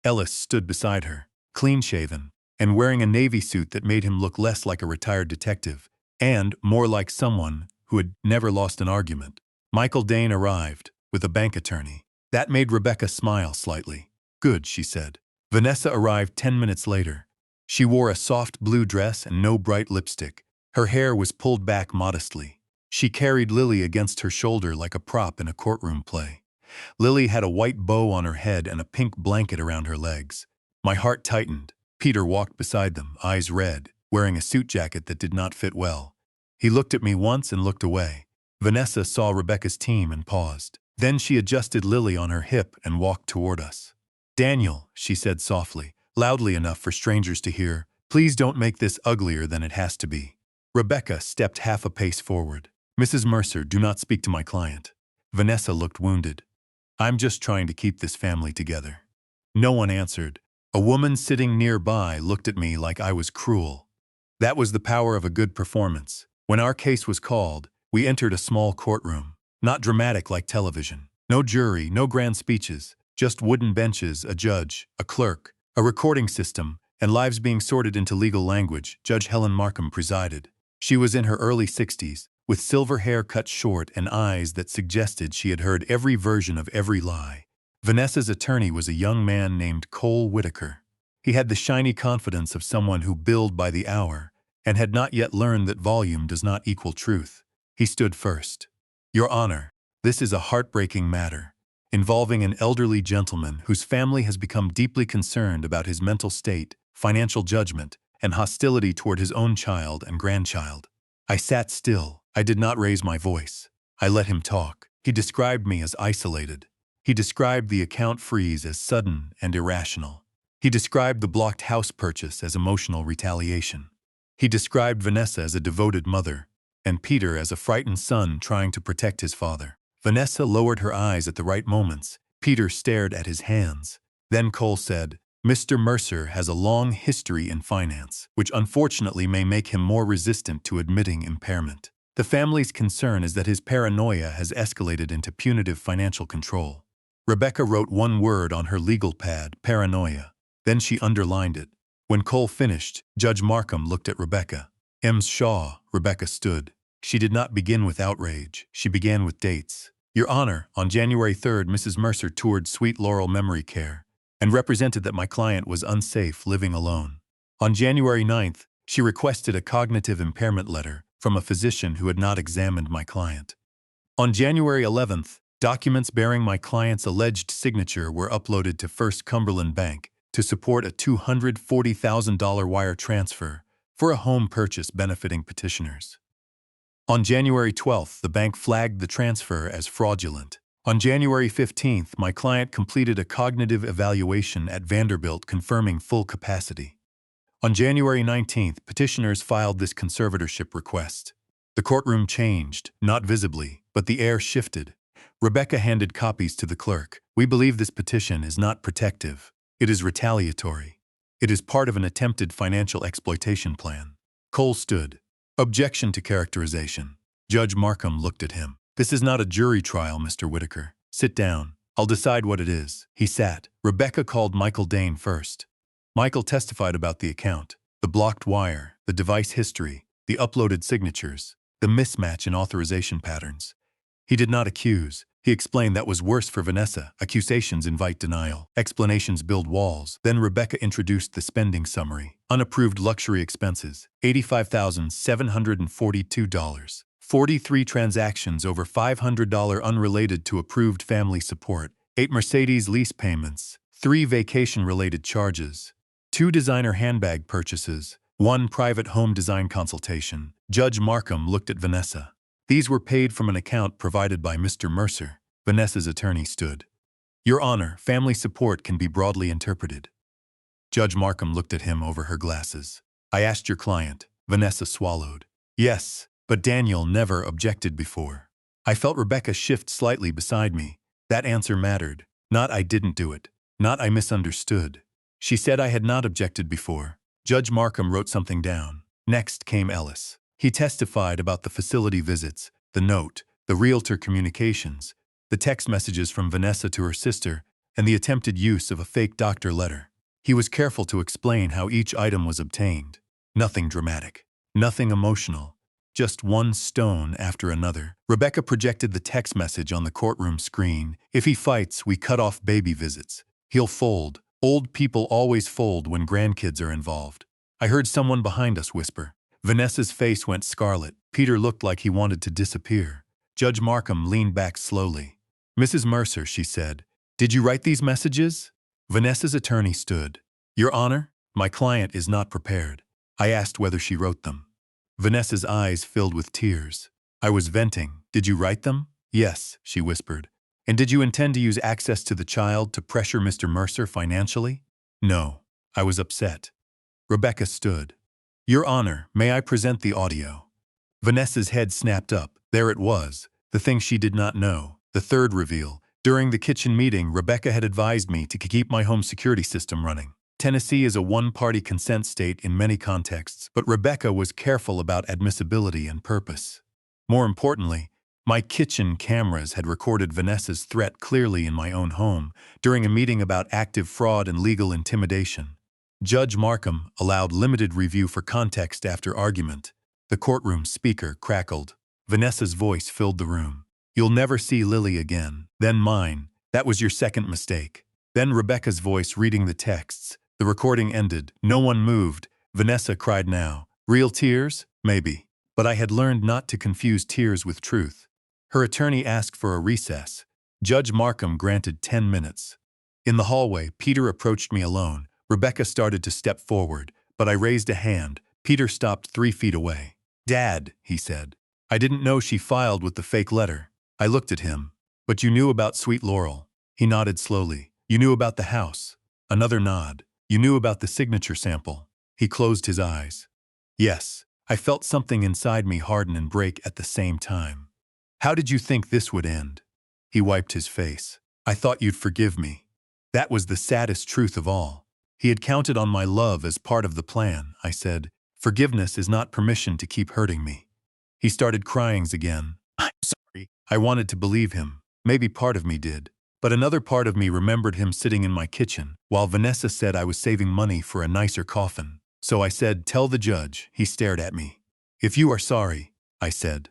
Speaker 1: Ellis stood beside her, clean-shaven, and wearing a navy suit that made him look less like a retired detective and more like someone who had never lost an argument. Michael Dane arrived, with a bank attorney. That made Rebecca smile slightly. Good, she said. Vanessa arrived 10 minutes later. She wore a soft blue dress and no bright lipstick. Her hair was pulled back modestly. She carried Lily against her shoulder like a prop in a courtroom play. Lily had a white bow on her head and a pink blanket around her legs. My heart tightened. Peter walked beside them, eyes red, wearing a suit jacket that did not fit well. He looked at me once and looked away. Vanessa saw Rebecca's team and paused. Then she adjusted Lily on her hip and walked toward us. Daniel, she said softly, loudly enough for strangers to hear, please don't make this uglier than it has to be. Rebecca stepped half a pace forward. Mrs. Mercer, do not speak to my client. Vanessa looked wounded. I'm just trying to keep this family together. No one answered. A woman sitting nearby looked at me like I was cruel. That was the power of a good performance. When our case was called, we entered a small courtroom. Not dramatic like television. No jury, no grand speeches. Just wooden benches, a judge, a clerk, a recording system, and lives being sorted into legal language. Judge Helen Markham presided. She was in her early 60s, with silver hair cut short and eyes that suggested she had heard every version of every lie. Vanessa's attorney was a young man named Cole Whitaker. He had the shiny confidence of someone who billed by the hour and had not yet learned that volume does not equal truth. He stood first. Your Honor, this is a heartbreaking matter, involving an elderly gentleman whose family has become deeply concerned about his mental state, financial judgment, and hostility toward his own child and grandchild. I sat still. I did not raise my voice. I let him talk. He described me as isolated. He described the account freeze as sudden and irrational. He described the blocked house purchase as emotional retaliation. He described Vanessa as a devoted mother, and Peter as a frightened son trying to protect his father. Vanessa lowered her eyes at the right moments. Peter stared at his hands. Then Cole said, Mr. Mercer has a long history in finance, which unfortunately may make him more resistant to admitting impairment. The family's concern is that his paranoia has escalated into punitive financial control. Rebecca wrote one word on her legal pad, paranoia. Then she underlined it. When Cole finished, Judge Markham looked at Rebecca. Ems Shaw, Rebecca stood. She did not begin with outrage. She began with dates. Your Honor, on January 3rd, Mrs. Mercer toured Sweet Laurel Memory Care and represented that my client was unsafe living alone. On January 9th, she requested a cognitive impairment letter from a physician who had not examined my client. On January 11th, documents bearing my client's alleged signature were uploaded to First Cumberland Bank to support a $240,000 wire transfer for a home purchase benefiting petitioners. On January 12th, the bank flagged the transfer as fraudulent. On January 15th, my client completed a cognitive evaluation at Vanderbilt confirming full capacity. On January 19th, petitioners filed this conservatorship request. The courtroom changed, not visibly, but the air shifted. Rebecca handed copies to the clerk. We believe this petition is not protective. It is retaliatory. It is part of an attempted financial exploitation plan. Cole stood. Objection to characterization. Judge Markham looked at him. This is not a jury trial, Mr. Whitaker. Sit down. I'll decide what it is. He sat. Rebecca called Michael Dane first. Michael testified about the account, the blocked wire, the device history, the uploaded signatures, the mismatch in authorization patterns. He did not accuse. He explained that was worse for Vanessa. Accusations invite denial. Explanations build walls. Then Rebecca introduced the spending summary. Unapproved luxury expenses, $85,742. 43 transactions over $500 unrelated to approved family support. 8 Mercedes lease payments. 3 vacation-related charges. 2 designer handbag purchases. 1 private home design consultation. Judge Markham looked at Vanessa. These were paid from an account provided by Mr. Mercer. Vanessa's attorney stood. Your Honor, family support can be broadly interpreted. Judge Markham looked at him over her glasses. I asked your client. Vanessa swallowed. Yes, but Daniel never objected before. I felt Rebecca shift slightly beside me. That answer mattered. Not I didn't do it. Not I misunderstood. She said I had not objected before. Judge Markham wrote something down. Next came Ellis. He testified about the facility visits, the note, the realtor communications, the text messages from Vanessa to her sister, and the attempted use of a fake doctor letter. He was careful to explain how each item was obtained. Nothing dramatic. Nothing emotional. Just one stone after another. Rebecca projected the text message on the courtroom screen. If he fights, we cut off baby visits. He'll fold. Old people always fold when grandkids are involved. I heard someone behind us whisper. Vanessa's face went scarlet. Peter looked like he wanted to disappear. Judge Markham leaned back slowly. Mrs. Mercer, she said, did you write these messages? Vanessa's attorney stood. Your Honor, my client is not prepared. I asked whether she wrote them. Vanessa's eyes filled with tears. I was venting. Did you write them? Yes, she whispered. And did you intend to use access to the child to pressure Mr. Mercer financially? No. I was upset. Rebecca stood. Your Honor, may I present the audio? Vanessa's head snapped up. There it was, the thing she did not know, the third reveal. During the kitchen meeting, Rebecca had advised me to keep my home security system running. Tennessee is a one-party consent state in many contexts, but Rebecca was careful about admissibility and purpose. More importantly, my kitchen cameras had recorded Vanessa's threat clearly in my own home during a meeting about active fraud and legal intimidation. Judge Markham allowed limited review for context after argument. The courtroom speaker crackled. Vanessa's voice filled the room. You'll never see Lily again, then mine, That was your second mistake. Then Rebecca's voice reading the texts. The recording ended. No one moved. Vanessa cried now. Real tears? Maybe. But I had learned not to confuse tears with truth. Her attorney asked for a recess. Judge Markham granted 10 minutes. In the hallway, Peter approached me alone. Rebecca started to step forward, but I raised a hand. Peter stopped 3 feet away. Dad, he said. I didn't know she filed with the fake letter. I looked at him. But you knew about Sweet Laurel. He nodded slowly. You knew about the house. Another nod. You knew about the signature sample. He closed his eyes. Yes, I felt something inside me harden and break at the same time. How did you think this would end? He wiped his face. I thought you'd forgive me. That was the saddest truth of all. He had counted on my love as part of the plan, I said. Forgiveness is not permission to keep hurting me. He started crying again. I'm sorry. I wanted to believe him. Maybe part of me did. But another part of me remembered him sitting in my kitchen, while Vanessa said I was saving money for a nicer coffin. So I said, tell the judge. He stared at me. If you are sorry, I said.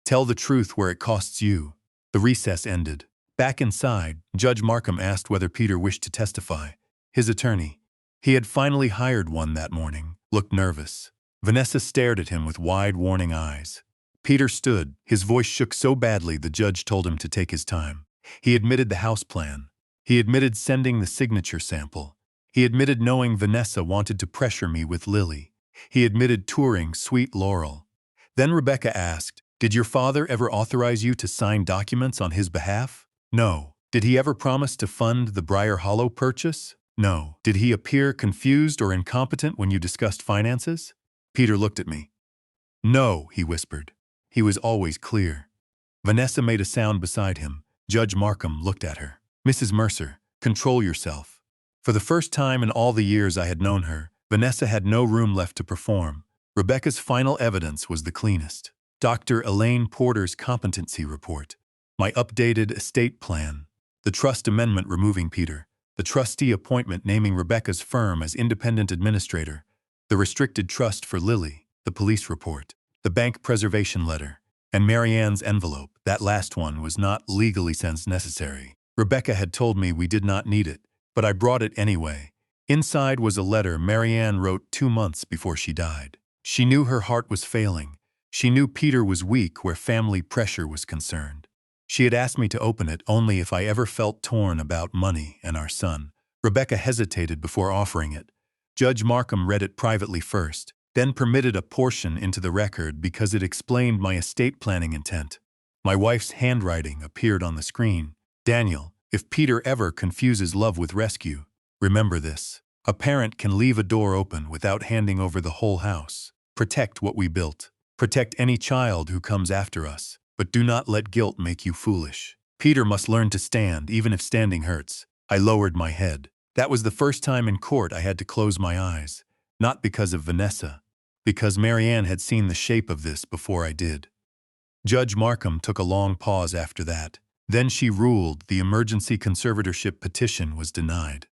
Speaker 1: Tell the truth where it costs you. The recess ended. Back inside, Judge Markham asked whether Peter wished to testify. His attorney, he had finally hired one that morning, looked nervous. Vanessa stared at him with wide, warning eyes. Peter stood. His voice shook so badly the judge told him to take his time. He admitted the house plan. He admitted sending the signature sample. He admitted knowing Vanessa wanted to pressure me with Lily. He admitted touring Sweet Laurel. Then Rebecca asked, did your father ever authorize you to sign documents on his behalf? No. Did he ever promise to fund the Briar Hollow purchase? No. Did he appear confused or incompetent when you discussed finances? Peter looked at me. No, he whispered. He was always clear. Vanessa made a sound beside him. Judge Markham looked at her. Mrs. Mercer, control yourself. For the first time in all the years I had known her, Vanessa had no room left to perform. Rebecca's final evidence was the cleanest. Dr. Elaine Porter's competency report. My updated estate plan. The trust amendment removing Peter. The trustee appointment naming Rebecca's firm as independent administrator. The restricted trust for Lily. The police report. The bank preservation letter. And Marianne's envelope. That last one was not legally sense necessary. Rebecca had told me we did not need it, but I brought it anyway. Inside was a letter Marianne wrote 2 months before she died. She knew her heart was failing. She knew Peter was weak where family pressure was concerned. She had asked me to open it only if I ever felt torn about money and our son. Rebecca hesitated before offering it. Judge Markham read it privately first, then permitted a portion into the record because it explained my estate planning intent. My wife's handwriting appeared on the screen. Daniel, if Peter ever confuses love with rescue, remember this. A parent can leave a door open without handing over the whole house. Protect what we built. Protect any child who comes after us, but do not let guilt make you foolish. Peter must learn to stand, even if standing hurts. I lowered my head. That was the first time in court I had to close my eyes. Not because of Vanessa, because Marianne had seen the shape of this before I did. Judge Markham took a long pause after that. Then she ruled the emergency conservatorship petition was denied.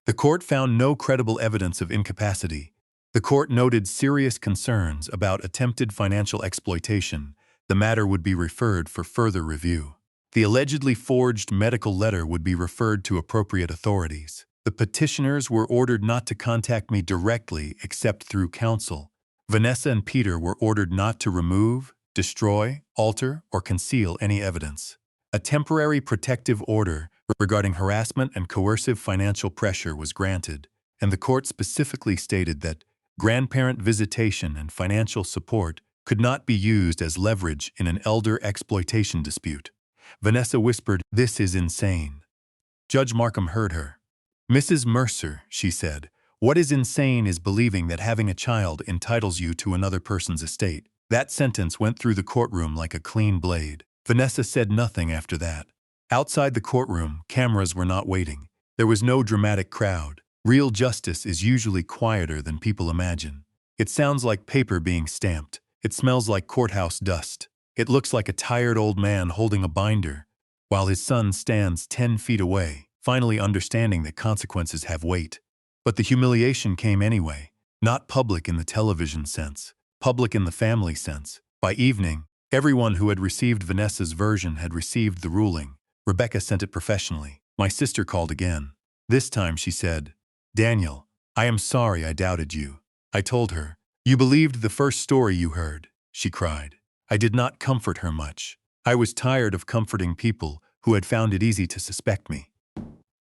Speaker 1: The court found no credible evidence of incapacity. The court noted serious concerns about attempted financial exploitation. The matter would be referred for further review. The allegedly forged medical letter would be referred to appropriate authorities. The petitioners were ordered not to contact me directly except through counsel. Vanessa and Peter were ordered not to remove, destroy, alter, or conceal any evidence. A temporary protective order regarding harassment and coercive financial pressure was granted, and the court specifically stated that grandparent visitation and financial support could not be used as leverage in an elder exploitation dispute. Vanessa whispered, "This is insane." Judge Markham heard her. "Mrs. Mercer," she said, "what is insane is believing that having a child entitles you to another person's estate." That sentence went through the courtroom like a clean blade. Vanessa said nothing after that. Outside the courtroom, cameras were not waiting. There was no dramatic crowd. Real justice is usually quieter than people imagine. It sounds like paper being stamped. It smells like courthouse dust. It looks like a tired old man holding a binder, while his son stands 10 feet away, finally understanding that consequences have weight. But the humiliation came anyway, not public in the television sense, public in the family sense. By evening, everyone who had received Vanessa's version had received the ruling. Rebecca sent it professionally. My sister called again. This time she said, "Daniel, I am sorry I doubted you." I told her, "You believed the first story you heard." She cried. I did not comfort her much. I was tired of comforting people who had found it easy to suspect me.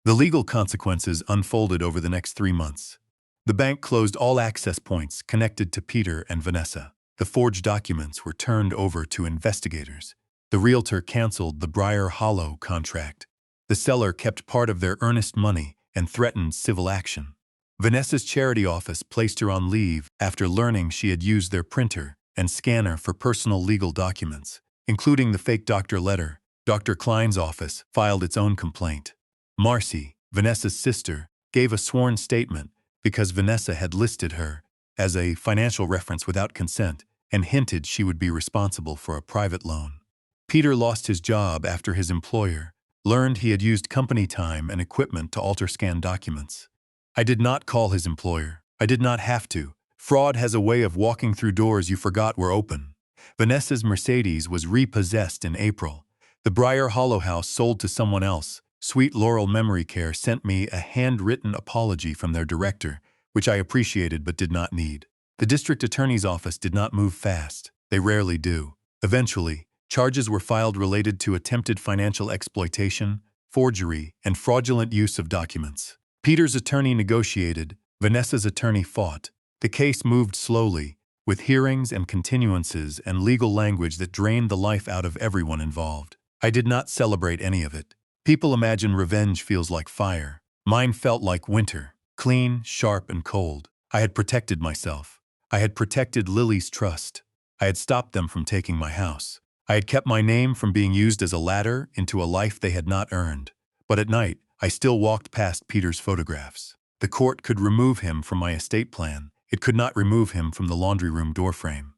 Speaker 1: The legal consequences unfolded over the next 3 months. The bank closed all access points connected to Peter and Vanessa. The forged documents were turned over to investigators. The realtor canceled the Briar Hollow contract. The seller kept part of their earnest money and threatened civil action. Vanessa's charity office placed her on leave after learning she had used their printer and scanner for personal legal documents, including the fake doctor letter. Dr. Klein's office filed its own complaint. Marcy, Vanessa's sister, gave a sworn statement because Vanessa had listed her as a financial reference without consent and hinted she would be responsible for a private loan. Peter lost his job after his employer learned he had used company time and equipment to alter scanned documents. I did not call his employer. I did not have to. Fraud has a way of walking through doors you forgot were open. Vanessa's Mercedes was repossessed in April. The Briar Hollow house sold to someone else. Sweet Laurel Memory Care sent me a handwritten apology from their director, which I appreciated but did not need. The district attorney's office did not move fast. They rarely do. Eventually, charges were filed related to attempted financial exploitation, forgery, and fraudulent use of documents. Peter's attorney negotiated. Vanessa's attorney fought. The case moved slowly, with hearings and continuances and legal language that drained the life out of everyone involved. I did not celebrate any of it. People imagine revenge feels like fire. Mine felt like winter, clean, sharp, and cold. I had protected myself. I had protected Lily's trust. I had stopped them from taking my house. I had kept my name from being used as a ladder into a life they had not earned. But at night, I still walked past Peter's photographs. The court could remove him from my estate plan. It could not remove him from the laundry room doorframe.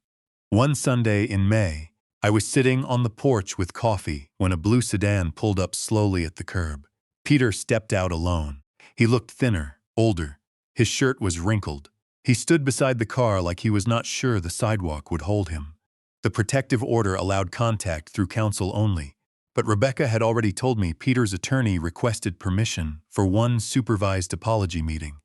Speaker 1: One Sunday in May, I was sitting on the porch with coffee when a blue sedan pulled up slowly at the curb. Peter stepped out alone. He looked thinner, older. His shirt was wrinkled. He stood beside the car like he was not sure the sidewalk would hold him. The protective order allowed contact through counsel only, but Rebecca had already told me Peter's attorney requested permission for one supervised apology meeting.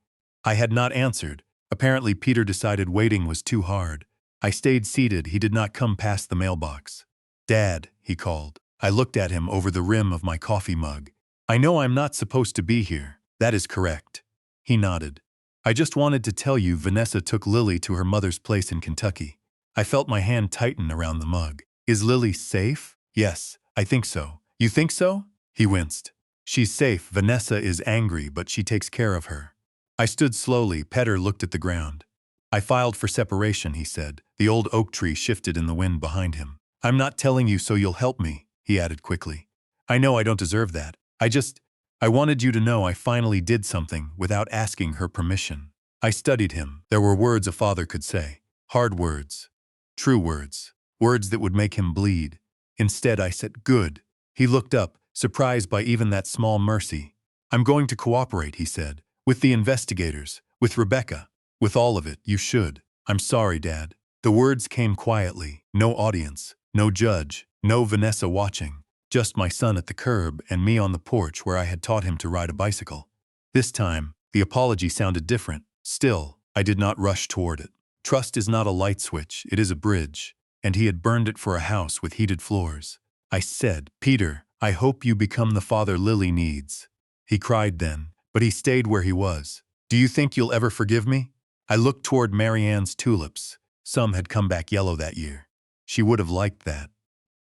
Speaker 1: I had not answered. Apparently, Peter decided waiting was too hard. I stayed seated. He did not come past the mailbox. "Dad," he called. I looked at him over the rim of my coffee mug. "I know I'm not supposed to be here." "That is correct." He nodded. "I just wanted to tell you Vanessa took Lily to her mother's place in Kentucky." I felt my hand tighten around the mug. "Is Lily safe?" "Yes, I think so." "You think so?" He winced. "She's safe. Vanessa is angry, but she takes care of her." I stood slowly. Peter looked at the ground. "I filed for separation," he said. The old oak tree shifted in the wind behind him. "I'm not telling you so you'll help me," he added quickly. "I know I don't deserve that. I wanted you to know I finally did something without asking her permission." I studied him. There were words a father could say. Hard words. True words. Words that would make him bleed. Instead, I said, "Good." He looked up, surprised by even that small mercy. "I'm going to cooperate," he said. "With the investigators. With Rebecca. With all of it. You should." "I'm sorry, Dad." The words came quietly. No audience. No judge. No Vanessa watching. Just my son at the curb and me on the porch where I had taught him to ride a bicycle. This time, the apology sounded different. Still, I did not rush toward it. Trust is not a light switch, it is a bridge, and he had burned it for a house with heated floors. I said, "Peter, I hope you become the father Lily needs." He cried then, but he stayed where he was. "Do you think you'll ever forgive me?" I looked toward Marianne's tulips. Some had come back yellow that year. She would have liked that.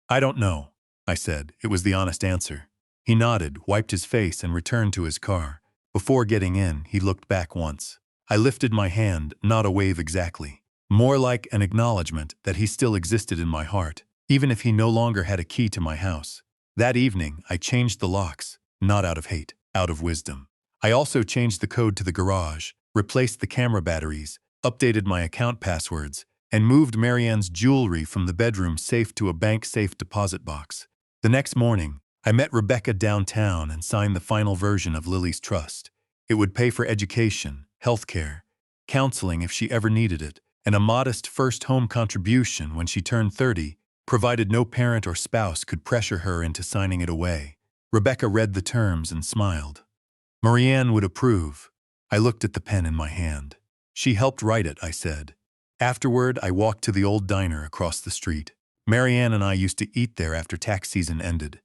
Speaker 1: "I don't know," I said. It was the honest answer. He nodded, wiped his face, and returned to his car. Before getting in, he looked back once. I lifted my hand, not a wave exactly. More like an acknowledgement that he still existed in my heart, even if he no longer had a key to my house. That evening, I changed the locks, not out of hate, out of wisdom. I also changed the code to the garage, replaced the camera batteries, updated my account passwords, and moved Marianne's jewelry from the bedroom safe to a bank-safe deposit box. The next morning, I met Rebecca downtown and signed the final version of Lily's trust. It would pay for education, healthcare, counseling if she ever needed it, and a modest first home contribution when she turned 30, provided no parent or spouse could pressure her into signing it away. Rebecca read the terms and smiled. Marianne would approve. I looked at the pen in my hand. She helped write it, I said. Afterward, I walked to the old diner across the street. Marianne and I used to eat there after tax season ended.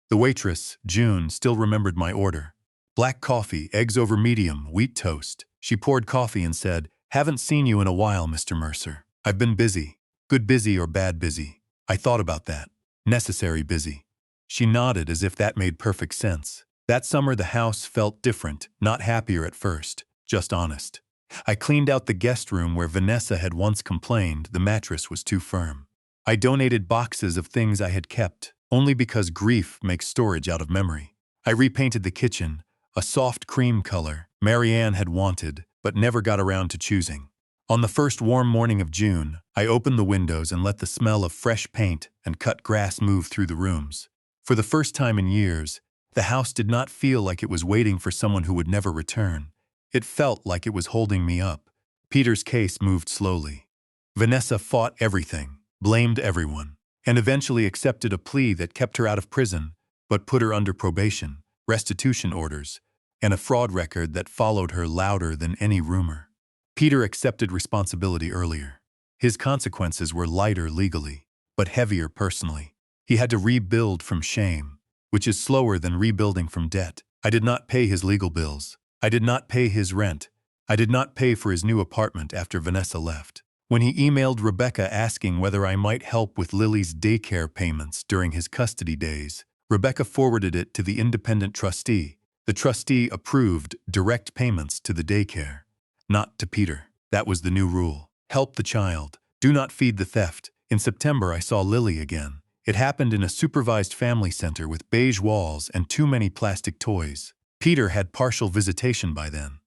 Speaker 1: The waitress, June, still remembered my order. Black coffee, eggs over medium, wheat toast. She poured coffee and said, "Haven't seen you in a while, Mr. Mercer. I've been busy. Good busy or bad busy." I thought about that. Necessary busy. She nodded as if that made perfect sense. That summer the house felt different, not happier at first, just honest. I cleaned out the guest room where Vanessa had once complained the mattress was too firm. I donated boxes of things I had kept, only because grief makes storage out of memory. I repainted the kitchen, a soft cream color Marianne had wanted, but never got around to choosing. On the first warm morning of June, I opened the windows and let the smell of fresh paint and cut grass move through the rooms. For the first time in years, the house did not feel like it was waiting for someone who would never return. It felt like it was holding me up. Peter's case moved slowly. Vanessa fought everything, blamed everyone, and eventually accepted a plea that kept her out of prison, but put her under probation, restitution orders, and a fraud record that followed her louder than any rumor. Peter accepted responsibility earlier. His consequences were lighter legally, but heavier personally. He had to rebuild from shame, which is slower than rebuilding from debt. I did not pay his legal bills. I did not pay his rent. I did not pay for his new apartment after Vanessa left. When he emailed Rebecca asking whether I might help with Lily's daycare payments during his custody days, Rebecca forwarded it to the independent trustee. The trustee approved direct payments to the daycare, not to Peter. That was the new rule. Help the child. Do not feed the theft. In September, I saw Lily again. It happened in a supervised family center with beige walls and too many plastic toys. Peter had partial visitation by then.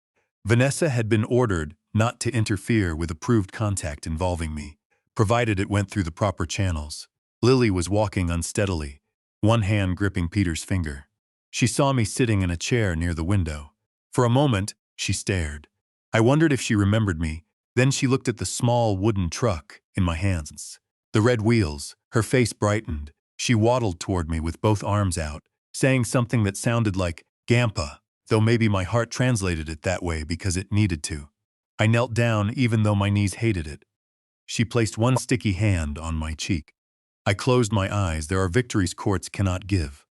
Speaker 1: Vanessa had been ordered not to interfere with approved contact involving me, provided it went through the proper channels. Lily was walking unsteadily, one hand gripping Peter's finger. She saw me sitting in a chair near the window. For a moment, she stared. I wondered if she remembered me. Then she looked at the small wooden truck in my hands. The red wheels. Her face brightened. She waddled toward me with both arms out, saying something that sounded like "Gampa," though maybe my heart translated it that way because it needed to. I knelt down even though my knees hated it. She placed one sticky hand on my cheek. I closed my eyes. There are victories courts cannot give.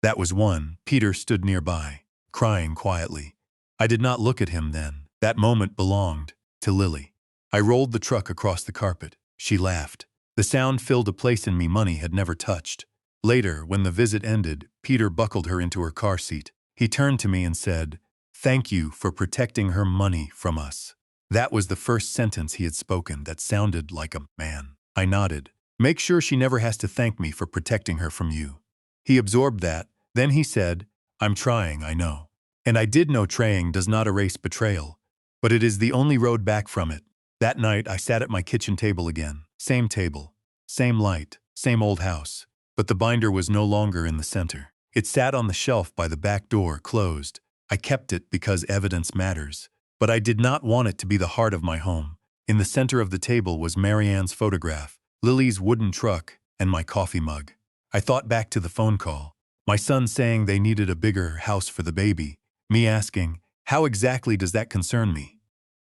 Speaker 1: That was one. Peter stood nearby, crying quietly. I did not look at him then. That moment belonged to Lily. I rolled the truck across the carpet. She laughed. The sound filled a place in me money had never touched. Later, when the visit ended, Peter buckled her into her car seat. He turned to me and said, "Thank you for protecting her money from us." That was the first sentence he had spoken that sounded like a man. I nodded. "Make sure she never has to thank me for protecting her from you." He absorbed that. Then he said, "I'm trying, I know. And I did know trying does not erase betrayal, but it is the only road back from it." That night, I sat at my kitchen table again. Same table, same light, same old house. But the binder was no longer in the center. It sat on the shelf by the back door, closed. I kept it because evidence matters. But I did not want it to be the heart of my home. In the center of the table was Marianne's photograph, Lily's wooden truck, and my coffee mug. I thought back to the phone call. My son saying they needed a bigger house for the baby. Me asking, "How exactly does that concern me?"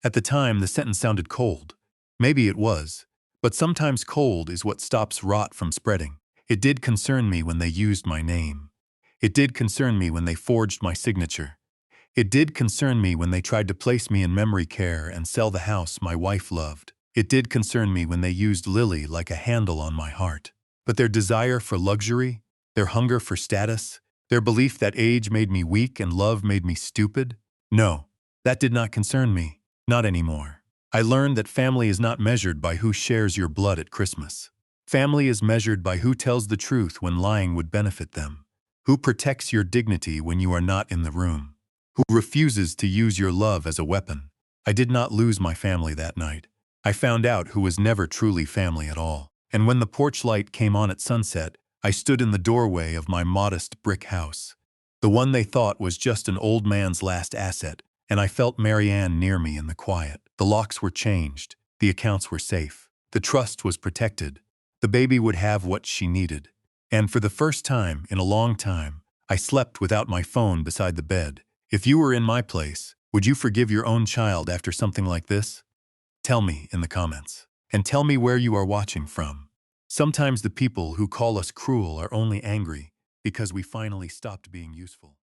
Speaker 1: At the time, the sentence sounded cold. Maybe it was. But sometimes cold is what stops rot from spreading. It did concern me when they used my name. It did concern me when they forged my signature. It did concern me when they tried to place me in memory care and sell the house my wife loved. It did concern me when they used Lily like a handle on my heart. But their desire for luxury, their hunger for status, their belief that age made me weak and love made me stupid? No, that did not concern me. Not anymore. I learned that family is not measured by who shares your blood at Christmas. Family is measured by who tells the truth when lying would benefit them, who protects your dignity when you are not in the room, who refuses to use your love as a weapon. I did not lose my family that night. I found out who was never truly family at all. And when the porch light came on at sunset, I stood in the doorway of my modest brick house, the one they thought was just an old man's last asset, and I felt Marianne near me in the quiet. The locks were changed. The accounts were safe. The trust was protected. The baby would have what she needed. And for the first time in a long time, I slept without my phone beside the bed. If you were in my place, would you forgive your own child after something like this? Tell me in the comments. And tell me where you are watching from. Sometimes the people who call us cruel are only angry because we finally stopped being useful.